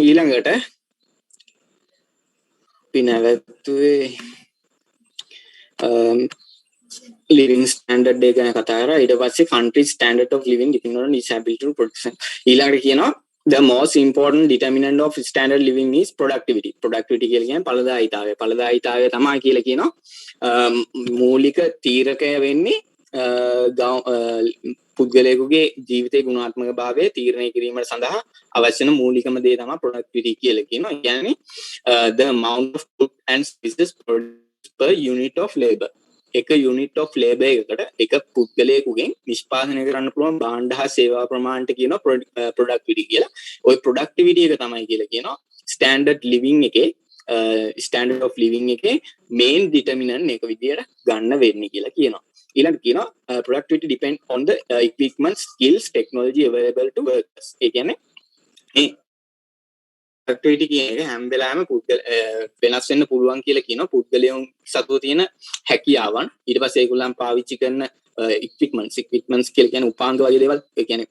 ඊළඟට පිනවැත්තුවේ living standard එක ගැන කතා කරා. ඊට පස්සේ country standard of living depending on disability to protection. ඊළඟට කියනවා the most important determinant of standard living is productivity. productivity කියලා කියන්නේ ඵලදායීතාවය. ඵලදායීතාවය තමයි කියලා කියනවා මූලික තීරකය වෙන්නේ පුද්ගලයෙකුගේ ජීවිතයේ ගුණාත්මක භාවය තීරණය කිරීම සඳහා අවශ්‍ය වෙන මූලිකම දේ තමයි productivity කියලා කියනවා. ඒ කියන්නේ the amount of goods and services produced per unit of labor. එක යුනිට් ඔෆ් ලේබර් එකකට එක පුද්ගලයෙකුගෙන් නිෂ්පාදනය කරන්න පුළුවන් භාණ්ඩ හා සේවා ප්‍රමාණයට කියනවා ප්‍රොඩක්ටිවිටි කියලා. ওই ප්‍රොඩක්ටිවිටි එක තමයි කියලා කියනවා ස්ටෑන්ඩඩ් ලිවිං එකේ ස්ටෑන්ඩඩ් ඔෆ් ලිවිං එකේ මේන් ඩිටර්මිනන්ට් එක විදියට ගන්න වෙන්නේ කියලා කියනවා. ඊළඟට කියනවා productivity depend on the equipment skills technology available to workers. ඒ කියන්නේ මේ productivity කියන එක හැම වෙලාවෙම වෙනස් වෙන්න පුළුවන් කියලා කියනවා පුද්ගලයන් සතුව තියෙන හැකියාවන්. ඊට පස්සේ ඒගොල්ලන් පාවිච්චි කරන equipments කියලා කියන්නේ උපාංග වගේ දේවල්. ඒ කියන්නේ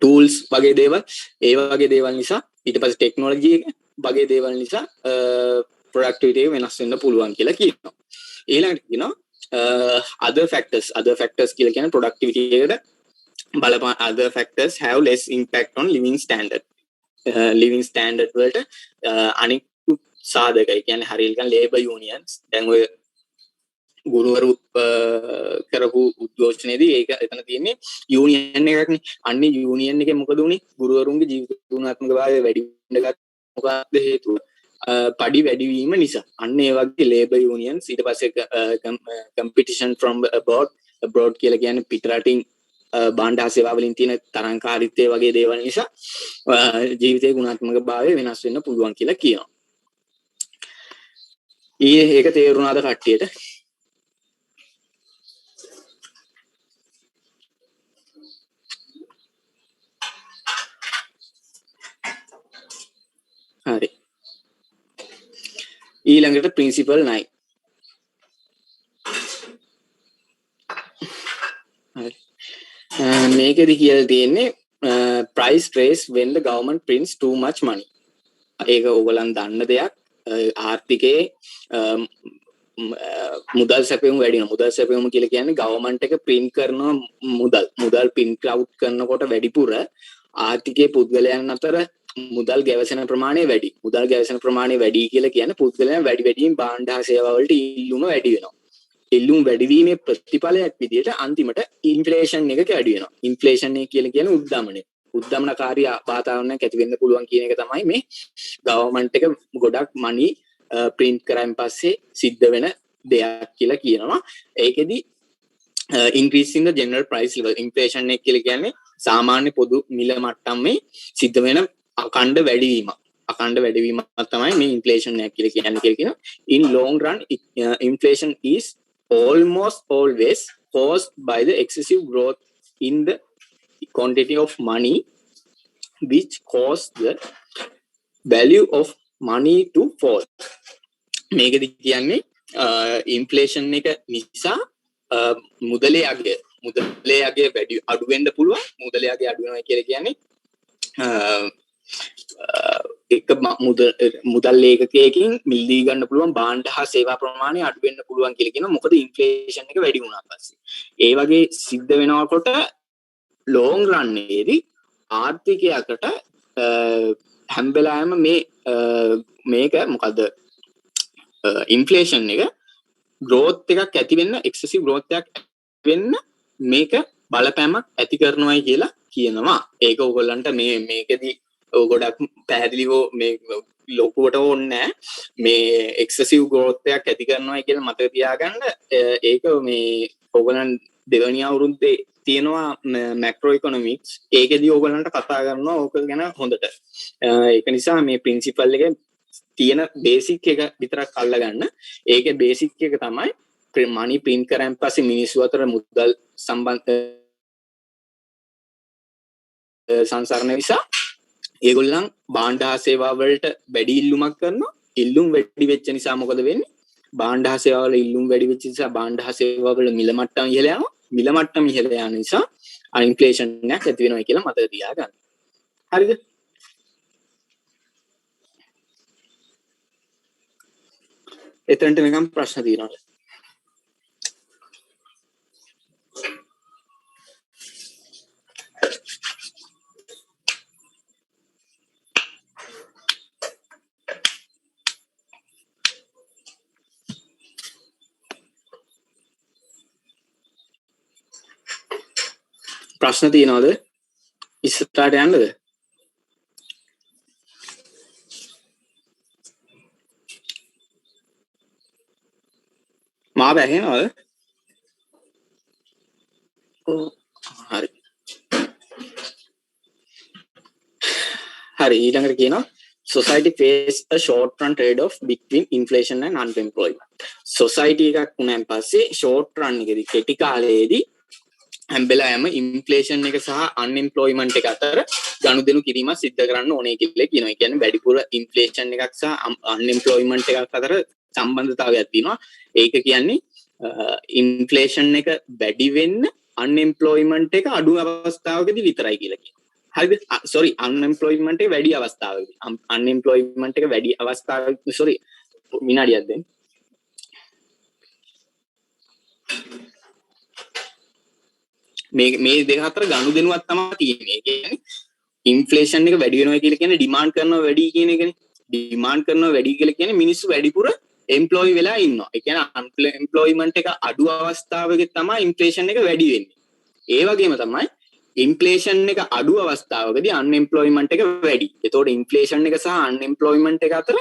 tools වගේ දේවල්. ඒ වගේ දේවල් නිසා ඊට පස්සේ technology එක වගේ දේවල් නිසා productivity එක වෙනස් වෙන්න පුළුවන් කියලා කියනවා. ඊළඟට කියනවා other factors කියලා කියන්නේ productivity එකට බලපාන other factors have less impact on living standard. living standard වලට අනික් සාධක. ඒ කියන්නේ හරියට ගන්න labor unions දැන් ඔය ගුරුවරු කරපු උද්ඝෝෂණයේදී ඒක එතන තියෙන්නේ යූනියන් එකක්නේ. අන්නේ යූනියන් එකේ මොකද උනේ? ගුරුවරුන්ගේ ජීවිත ගුණාත්මක භාවය වැඩි වෙන්න ගත්ත මොකක්ද හේතුව? පඩි වැඩිවීම නිසා. අන්න ඒ වගේ labor unions ඊට පස්සේ competition from abroad කියලා කියන්නේ පිටරටින් භාණ්ඩ හා සේවා වලින් තියෙන තරංකාරීත්වය වගේ දේවල් නිසා ජීවිතයේ ගුණාත්මක භාවය වෙනස් වෙන්න පුළුවන් කියලා කියනවා. ඒක තේරුණාද කට්ටියට? හරි. ඊළඟට principle 9. හරි. මේකෙදි කියලා තියෙන්නේ price raise when the government prints too much money. ඒක ඕගලන් දන්න දෙයක්. ආර්ථිකයේ මුදල් සැපයුම වැඩි වෙනවා. මුදල් සැපයුම කියලා කියන්නේ government එක print කරන මුදල් print out කරනකොට වැඩිපුර ආර්ථිකයේ පුද්ගලයන් අතර මුදල් ගැවසෙන ප්‍රමාණය වැඩි. මුදල් ගැවසෙන ප්‍රමාණය වැඩි කියලා කියන්නේ පුද්ගලයන් වැඩියෙන් භාණ්ඩ හා සේවා වලට ඉල්ලුම වැඩි වෙනවා. ඉල්ලුම් වැඩිවීමේ ප්‍රතිඵලයක් විදිහට අන්තිමට ඉන්ෆ්ලේෂන් එක වැඩි වෙනවා. ඉන්ෆ්ලේෂන් එක කියලා කියන්නේ උද්දමනකාරී වාතාවරණයක් ඇති වෙන්න පුළුවන් කියන එක තමයි මේ ගවර්න්මන්ට් එක ගොඩක් මනි print කරාන් පස්සේ සිද්ධ වෙන දෙයක් කියලා කියනවා. ඒකෙදි increasing the general price level inflation එක කියලා කියන්නේ සාමාන්‍ය පොදු මිල මට්ටමේ සිද්ධ වෙන අඛණ්ඩ වැඩිවීමක් තමයි මේ ඉන්ෆ්ලේෂන් එක කියලා කියනවා. In long run inflation is almost always caused by the excessive growth in the quantity of money which cause the value of money to fall. මේකද කියන්නේ ඉන්ෆ්ලේෂන් එක නිසා මුදලේ අගය වැඩි අඩු වෙන්න පුළුවන්. මුදලේ අගය අඩු වෙනවා කියලා කියන්නේ එක මුදල් ඒකකයකින් මිලදී ගන්න පුළුවන් භාණ්ඩ හා සේවා ප්‍රමාණය අඩු වෙන්න පුළුවන් කියලා කියනවා. මොකද ඉන්ෆ්ලේෂන් එක වැඩි වුණා පස්සේ. ඒ වගේ සිද්ධ වෙනකොට ලොංග් රන් එකේදී ආර්ථිකයකට හැම වෙලාවෙම මේක මොකද ඉන්ෆ්ලේෂන් එක growth එකක් ඇති වෙන්න excessive growth එකක් වෙන්න මේක බලපෑමක් ඇති කරනවායි කියලා කියනවා. ඒක ඕගොල්ලන්ට මේකෙදි ගොඩක් පැහැදිලිව මේ ලොකුවට ඕනේ නැහැ. මේ excessive growth එකක් ඇති කරනවායි කියලා මතක තියාගන්න. ඒක මේ ඕගොල්ලන් දෙවෙනි අවුරුද්දේ තියෙනවා මැක්‍රෝ ඉකොනොමික්ස්. ඒකෙදි ඕගොල්ලන්ට කතා කරනවා ඕක ගැන හොඳට. ඒක නිසා මේ ප්‍රින්සිපල් එකේ තියෙන බේසික් එක විතරක් අල්ලගන්න. ඒකේ බේසික් එක තමයි මනි print කරන් පස්සේ මිනිස්සු අතර මුදල් සම්බන්ධ සංසරණ නිසා ඒගොල්ලන් භාණ්ඩ හා සේවා වලට වැඩි ඉල්ලුමක් කරනවා. ඉල්ලුම් වැඩි වෙච්ච නිසා මොකද වෙන්නේ? භාණ්ඩ හා සේවා වල ඉල්ලුම් වැඩි වෙච්ච නිසා භාණ්ඩ හා සේවා වල මිල මට්ටම ඉහළ යනවා. මිල මට්ටම ඉහළ යන නිසා ඉන්ෆ්ලේෂන් එකක් ඇති වෙනවා කියලා මතක තියාගන්න. හරිද? එතනට නිකම් ප්‍රශ්න තියෙනවද? ප්‍රශ්න තියෙනවද? ඉස්සරහට යන්නද? මාව ඇහෙනවද? හරි. හරි ඊළඟට කියනවා society face a short run trade off between inflation and unemployment. society එකක් වුණාන් පස්සේ short run එකේදී කෙටි කාලයේදී හැම්බෙලාම ඉන්ෆ්ලේෂන් එක සහ අන්එම්ප්ලොයිමන්ට් එක අතර ගනුදෙනු කිරීම සිද්ධ කරන්න ඕනේ කියලා කියනවා. ඒ කියන්නේ වැඩිපුර ඉන්ෆ්ලේෂන් එකක් සහ අන්එම්ප්ලොයිමන්ට් එකක් අතර සම්බන්ධතාවයක් තියෙනවා. ඒක කියන්නේ ඉන්ෆ්ලේෂන් එක වැඩි වෙන්න අන්එම්ප්ලොයිමන්ට් එක අඩු අවස්ථාවකදී විතරයි කියලා කියනවා. හරිද? sorry unemployment එක වැඩි අවස්ථාවකදී. unemployment එක වැඩි අවස්ථාවකදී sorry විනාඩියක් දෙන්න. මේ දෙක අතර ගනුදෙනුවක් තමයි තියෙන්නේ. ඒ කියන්නේ ඉන්ෆ්ලේෂන් එක වැඩි වෙනවා කියලා කියන්නේ ඩිමාන්ඩ් කරනවා වැඩි කියන එකනේ. ඩිමාන්ඩ් කරනවා වැඩි කියලා කියන්නේ මිනිස්සු වැඩිපුර එම්ප්ලොයි වෙලා ඉන්නවා. ඒ කියන්නේ අන්එම්ප්ලොයිමන්ට් එක අඩු අවස්ථාවකදී තමයි ඉන්ෆ්ලේෂන් එක වැඩි වෙන්නේ. ඒ වගේම තමයි ඉන්ෆ්ලේෂන් එක අඩු අවස්ථාවකදී අන්එම්ප්ලොයිමන්ට් එක වැඩි. ඒතකොට ඉන්ෆ්ලේෂන් එක සහ අන්එම්ප්ලොයිමන්ට් එක අතර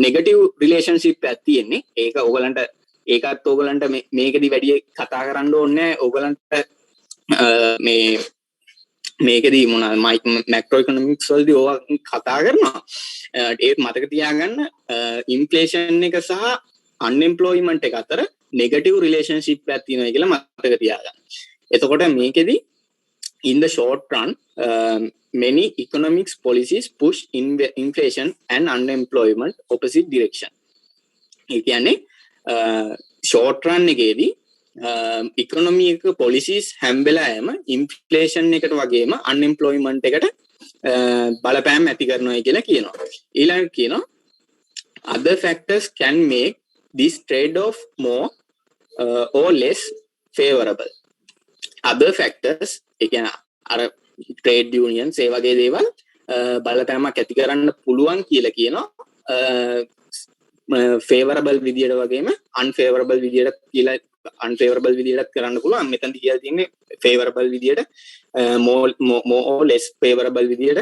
නෙගටිව් රිලේෂන්ෂිප් එකක් තියෙන්නේ. ඒක ඕගලන්ට ඒකත් ඕගලන්ට මේකෙදි වැඩි කතා කරන්න ඕනේ නැහැ. ඕගලන්ට මේකෙදි මොනවාද මැක්‍රෝ ඉකොනොමික්ස් වලදී ඕවා කතා කරනවා. ඒක මතක තියාගන්න ඉන්ෆ්ලේෂන් එක සහ අන්එම්ප්ලොයිමන්ට් එක අතර නෙගටිව් රිලේෂන්ෂිප් එකක් තියෙනවා කියලා මතක තියාගන්න. එතකොට මේකෙදි in the short run many economics policies push inflation and unemployment opposite direction. ඒ කියන්නේ short run එකේදී economic policies හැම වෙලාවෙම inflation එකට වගේම unemployment එකට බලපෑම් ඇති කරනවා කියලා කියනවා. ඊළඟට කියනවා other factors can make this trade off more or less favorable. other factors ඒ කියන්නේ අර trade unions ඒ වගේ දේවල් බලපෑමක් ඇති කරන්න පුළුවන් කියලා කියනවා. favorable විදියට වගේම unfavorable විදියට කියලා unfavorable විදියට කරන්න පුළුවන්. මෙතනදී කියලා තියෙන්නේ favorable විදියට more or less favorable විදියට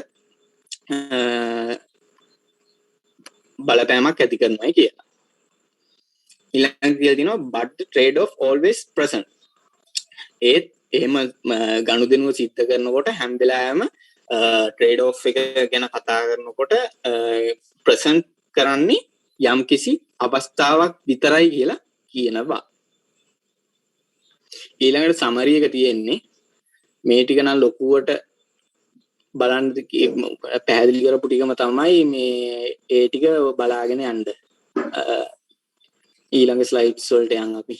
බලපෑමක් ඇති කරනවා කියලා. ඊළඟට කියලා තියෙනවා but the trade off always present. එහෙම ගනුදෙනුව සිද්ධ කරනකොට හැම වෙලාවෙම ට්‍රේඩ් ඔෆ් එක ගැන කතා කරනකොට ප්‍රසන්ට් කරන්නේ යම්කිසි අවස්ථාවක් විතරයි කියලා කියනවා. ඊළඟට සමරි එක තියෙන්නේ මේ ටික නම් ලොකුවට බලන්න පැහැදිලි කරපු ටිකම තමයි මේ ඒ ටික බලාගෙන යන්න. ඊළඟ ස්ලයිඩ්ස් වලට යන් අපි.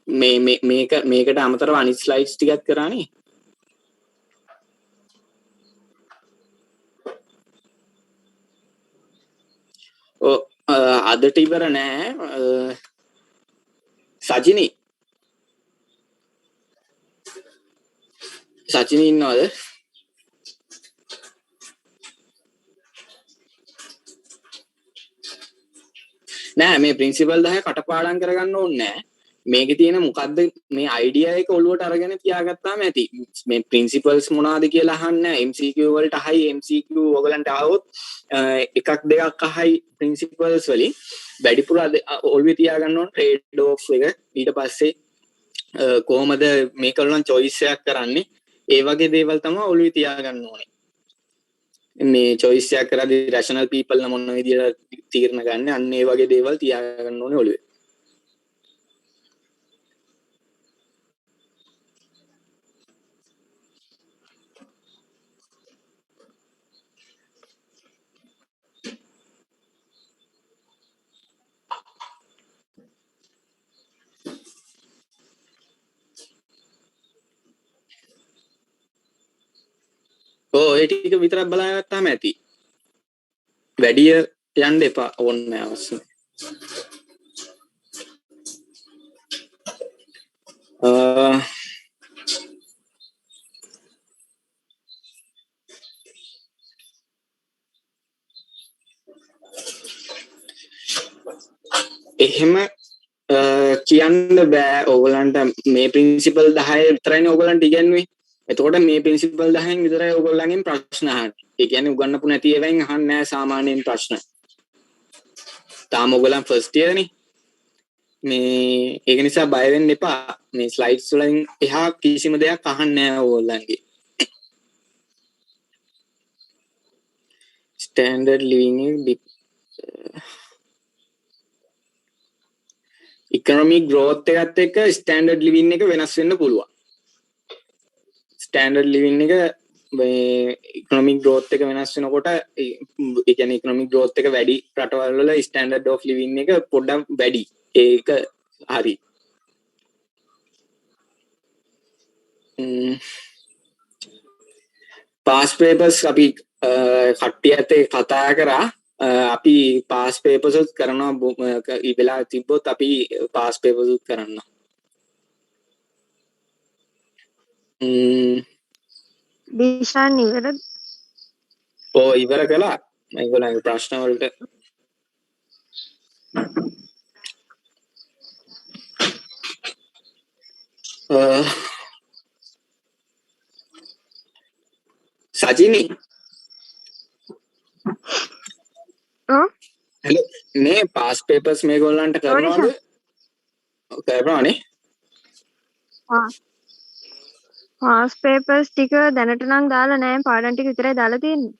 මේකට අමතරව අනිත් ස්ලයිඩ්ස් ටිකක් කරානේ. අදට ඉවර නෑ. සජිනි ඉන්නවද? නෑ මේ ප්‍රින්සිපල් 10 කටපාඩම් කරගන්න ඕනේ නෑ. මේකේ තියෙන මොකද්ද මේ අයිඩියා එක ඔලුවට අරගෙන තියාගත්තාම ඇති. මේ ප්‍රින්සිපල්ස් මොනවාද කියලා අහන්නේ MCQ වලට අහයි. MCQ ඔයගලන්ට ආවොත් එකක් දෙකක් අහයි ප්‍රින්සිපල්ස් වලින්. වැඩිපුර ඔලුවේ තියාගන්න ඕන ට්‍රේඩ් ඔෆ් එක. ඊට පස්සේ කොහොමද මේකවලන් choice එකක් කරන්නේ? ඒ වගේ දේවල් තමයි ඔලුවේ තියාගන්න ඕනේ. මේ choice එකක් කරද්දී rational people නම් මොන විදියට තීරණ ගන්න අන්න ඒ වගේ දේවල් තියාගන්න ඕනේ ඔලුවේ. ඔය ටික විතරක් බලාගත්තාම ඇති. වැඩිය යන්න එපා ඕනේ අවශ්‍ය. එහෙම කියන්න බෑ ඕගලන්ට මේ ප්‍රින්සිපල් 10 විතරයිනේ ඕගලන්ට ඉගෙනුවේ. එතකොට මේ ප්‍රින්සිපල් 10න් විතරයි ඕගොල්ලන්ගෙන් ප්‍රශ්න අහන්නේ. ඒ කියන්නේ උගන්නපු නැති ඒවායින් අහන්නේ නැහැ සාමාන්‍යයෙන් ප්‍රශ්න. තාම ඕගලන් ෆස්ට් ඉයර් නේ. මේ ඒක නිසා බය වෙන්න එපා. මේ ස්ලයිඩ්ස් වලින් එහා කිසිම දෙයක් අහන්නේ නැහැ ඕගොල්ලන්ගේ. ස්ටෑන්ඩඩ් ලිවිං ඉකොනොමික් ග්‍රෝත් එකත් එක්ක ස්ටෑන්ඩඩ් ලිවිං එක වෙනස් වෙන්න පුළුවන්. ස්ටෑන්ඩඩ් ලිවිං එක මේ ඉකොනොමික් ග්‍රෝත් එක වෙනස් වෙනකොට ඒ කියන්නේ ඉකොනොමික් ග්‍රෝත් එක වැඩි රටවල් වල ස්ටෑන්ඩඩ් ඔෆ් ලිවිං එක පොඩ්ඩක් වැඩි. ඒක හරි. පාස් පේපර්ස් අපි කට්ටියත් එක්ක කතා කරා. අපි පාස් පේපර්ස් උත් කරනවා ඉබලා තිබ්බොත් අපි පාස් පේපර්ස් උත් කරන්න. දිශාන් ඉවරද? ඉවර කළා. ඒගොල්ලන්ගේ ප්‍රශ්න වලට සජිනි hello මේ පාස් පේපර්ස් මේගොල්ලන්ට කරනවද? කරනවනේ. පාස් පේපර්ස් ටික දැනට නම් දාලා නැහැ. පාඩම් ටික විතරයි දාලා තියෙන්නේ.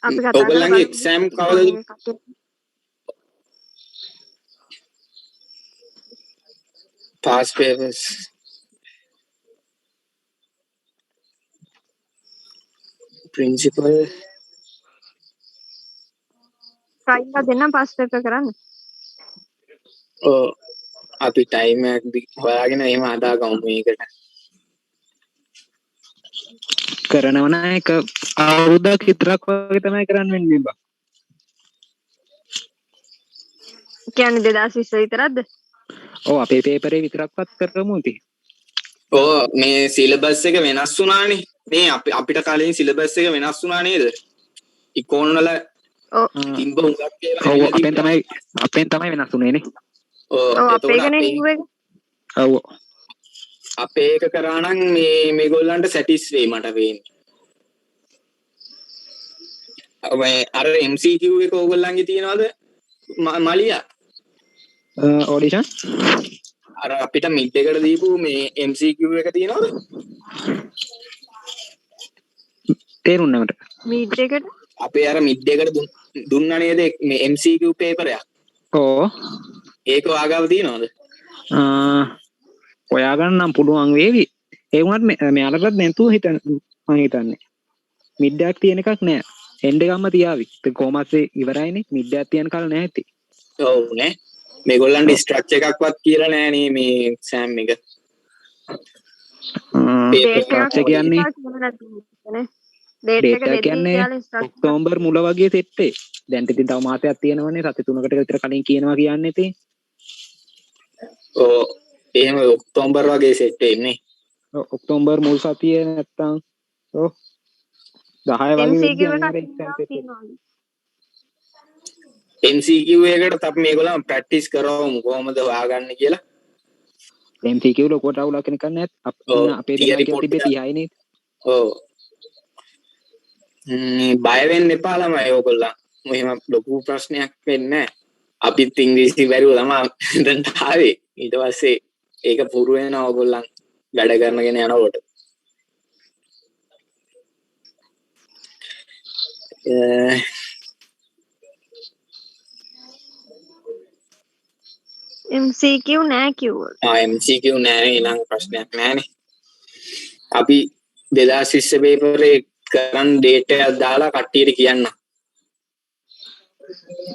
අපි කතා කරලා ඔයගොල්ලන්ගේ එක්සෑම් කවදද? පාස් පේපර්ස් ප්‍රින්සිපල් try එක දෙන්න පාස් පේපර් කරන්න. අපි ටයිම් එකක් හොයාගෙන එහෙම හදාගමු මේකට. කරනව නම් එක අවුරුද්දක් විතරක් වගේ තමයි කරන්න වෙන්නේ බා. කියන්නේ 2020 විතරක්ද? ඔව් අපේ පේපරේ විතරක්වත් කරමු ඉතින්. මේ සිලබස් එක වෙනස් වුණානේ. මේ අපිට කලින් සිලබස් එක වෙනස් වුණා නේද? ඉකෝන් වල තිබ්බ උගක් කියලා. ඔව් අපෙන් තමයි වෙනස් වුනේ නේ. ඔව් අපේ එක කරා නම් මේගොල්ලන්ට සැටිස් වෙයි මට වෙන්නේ. අර MCQ එක ඕගොල්ලන්ගේ තියනවාද මලියා? ඔඩිෂන් අර අපිට මිඩ් එකට දීපු මේ MCQ එක තියනවාද? තේරුණා මට. මිඩ් එකට අපේ අර මිඩ් එකට දුන්නා නේද මේ MCQ පේපර් එක? ඕ ඒක ඔයාගාව තියනවාද? ඔයාගන්න නම් පුළුවන් වේවි. ඒ වුණත් මෙයාලටත් නැතුව මම හිතන්නේ. මිඩ් එකක් තියෙන එකක් නෑ. එන්ඩ් එකක්ම තියාවි. ඒක කොහොමද ඉවරයිනේ. මිඩ් එකක් තියන කල නැහැ ඇති. ඔව් නේ. මේගොල්ලන්ට ස්ට්‍රක්චර් එකක්වත් කියලා නෑනේ මේ එක්සෑම් එක. ස්ට්‍රක්චර් කියන්නේ ඩේට් එක කියන්නේ ඔක්තෝබර් මුල වගේ සෙට්ටේ. දැන් ඉතින් තව මාසයක් තියෙනවනේ. සති 3කට විතර කලින් කියනවා කියන්නේ ඉතින්. එහෙම ඔක්තෝබර් වගේ සෙට් වෙන්නේ. ඔක්තෝබර් මුල් සතියේ නැත්තම් 10 වගේ MCQ එකට අපි මේගොල්ලන් ප්‍රැක්ටිස් කරවමු කොහොමද හොයාගන්නේ කියලා. MCQ ලොකෝට අවුලක් කෙනෙක් නැහැ. අපේ දෙමාගේ තිබ්බේ 30යි නේ. ඔව්. බය වෙන්න එපා ළමයි ඕගොල්ලන්. මෙහෙම ලොකු ප්‍රශ්නයක් වෙන්නේ නැහැ. අපිත් ඉංග්‍රීසි බැරිව ළමා දැන් ආවේ. ඊට පස්සේ ඒක පුරු වෙනවා ඕගොල්ලන් වැඩ කරනගෙන යනකොට. MCQ නෑ කිව්වොත්. MCQ නෑ ඊළඟ ප්‍රශ්නයක් නෑනේ. අපි 2020 පේපරේ කරන් ඩේට් එකක් දාලා කට්ටියට කියන්න.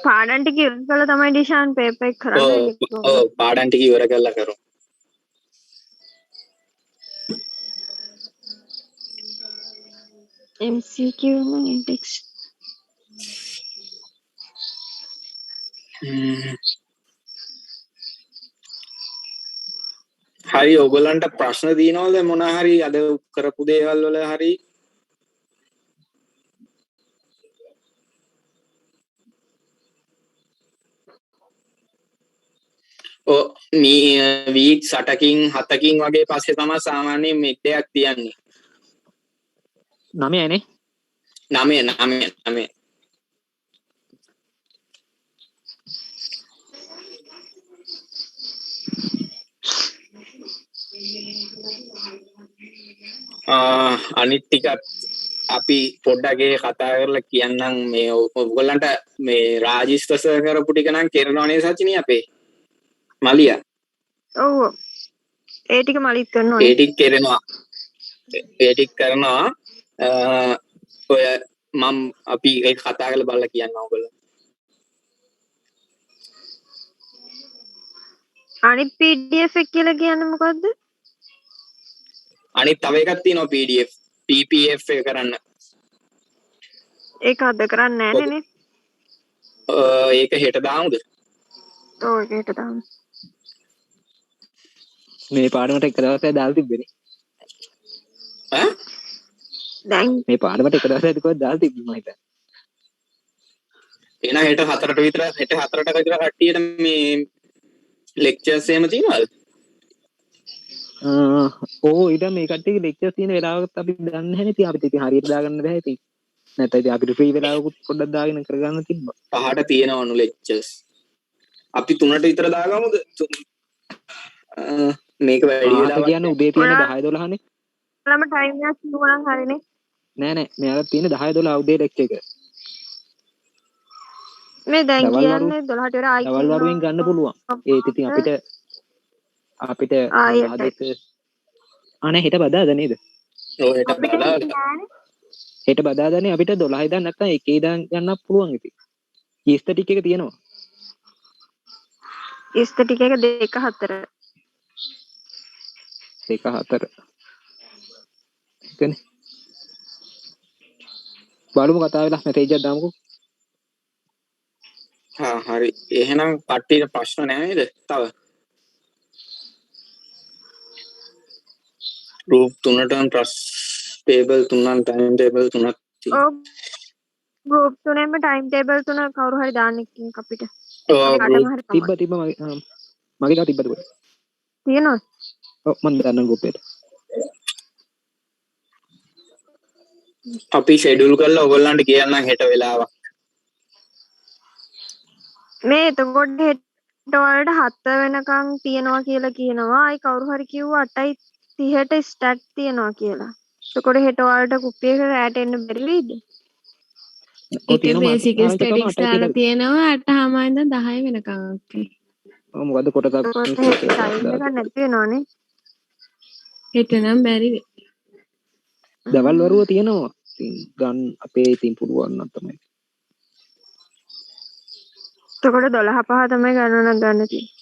පාඩම් ටික ඉවර කළා තමයි ඩිෂාන් පේපර් එක කරන්නේ. ඔව් පාඩම් ටික ඉවර කරලා කරමු. MCQ නම් index. හරි ඔයගොල්ලන්ට ප්‍රශ්න තියෙනවද මොන හරි අද කරපු දේවල් වල හරි වීක් 8කින් 7කින් වගේ පස්සේ තමයි සාමාන්‍යයෙන් මිඩ් එකක් තියන්නේ 9නේ 9 අනිත් ටික අපි පොඩ්ඩක් කතා කරලා කියන්නම් මේ ඔයගොල්ලන්ට මේ රාජිස්ත සර් කරපු ටික නම් කරනවනේ සචිනී අපේ මලියා ඔව් ඒ ටික මලිත් කරන්න ඕනේ ඒ ටික කරනවා ඒ ටික කරනවා ඔය මම අපි ඒක කතා කරලා බලලා කියන්න ඕගොල්ලෝ අනිත් PDF එක කියලා කියන්නේ මොකද්ද අනිත් තව එකක් තියෙනවා PDF PPF එක කරන්න ඒක අද කරන්නේ නැහැ නේ ඒක හෙට දාමුද ඔව් ඒකට දාන්න මේ පාඩමට එක දවසක් දාලා තිබ්බනේ ඈ දැන් මේ පාඩමට එක දවසක් කොහොමද දාලා තිබ්බේ මම හිතන්නේ එහෙනම් හෙට 4ට විතර කට්ටියට මේ ලෙක්චර්ස් එහෙම තියෙනවද ඕ ඊට මේ කට්ටියගේ ලෙක්චර්ස් තියෙන වෙලාවකට අපි දන්නේ නැහැ නේ ඉතින් අපිට ඉතින් හරියට දාගන්න බෑ ඉතින් නැත්නම් ඉතින් අපිට ෆ්‍රී වෙලාවකුත් පොඩ්ඩක් දාගෙන කරගන්න තිබ්බා 5ට තියෙනවනු ලෙක්චර්ස් අපි 3ට විතර දාගමුද මේක වැඩි වෙලාවක් කියන්නේ උදේ තියෙන 10 12නේ ළම ටයිම් එකක් කිව්වා නම් හරිනේ නෑ මෙයාලා තියෙන 10 12 උදේ ලෙක්චර් එක මේ දැන් කියන්නේ 12ට වර ආයි දවල් වරුවෙන් ගන්න පුළුවන් ඒක ඉතින් අපිට අනේ හෙට බදාද නේද ඔව් හෙට බදාද හෙට බදාදනේ අපිට 12 ඉඳන් නැත්නම් 1 ඉඳන් ගන්නත් පුළුවන් ඉතින් ඊස්තටික් එක තියෙනවා ඊස්තටික් එක 2 4 එකනේ බලමු කතා වෙලා මෙසේජ් එකක් දාමුකෝ හරි එහෙනම් කට්ටියට ප්‍රශ්න නැහැ නේද තව group 3ටම ටේබල් 3න් ටයිම් ටේබල් 3ක් තියෙනවා ඔව් group 3ෙම ටයිම් ටේබල් 3 කවුරු හරි දාන්න ඉතින් අපිට තිබ්බ මගේ ගාව තිබ්බද කොහෙද තියෙනවද ඔව් මම දාන්න group එකට අපි ෂෙඩියුල් කරලා ඔයගොල්ලන්ට කියන්නම් හෙට වෙලාවක් මේ එතකොට හෙට වලට 7 වෙනකන් තියනවා කියලා කියනවා. අයි කවුරු හරි කිව්වා 8:30ට ස්ටාර්ට් තියනවා කියලා. එතකොට හෙට වලට කුප්පිය එක රැට එන්න බැරි වෙයිද? ඒක බේසික් ස්ටැටික්ස් දාලා තියෙනවා 8:00 ඉඳන් 10 වෙනකන් ඔක්කේ. මොකද්ද කොටසක් ටයිම් එක නැති වෙනවනේ. හෙට නම් බැරි වෙයි. දවල් වරුව තියෙනවා. ඉතින් ගන්න අපේ ඉතින් පුළුවන් නම් තමයි. එතකොට 12:05 තමයි ගණනක් ගන්න තියෙන්නේ.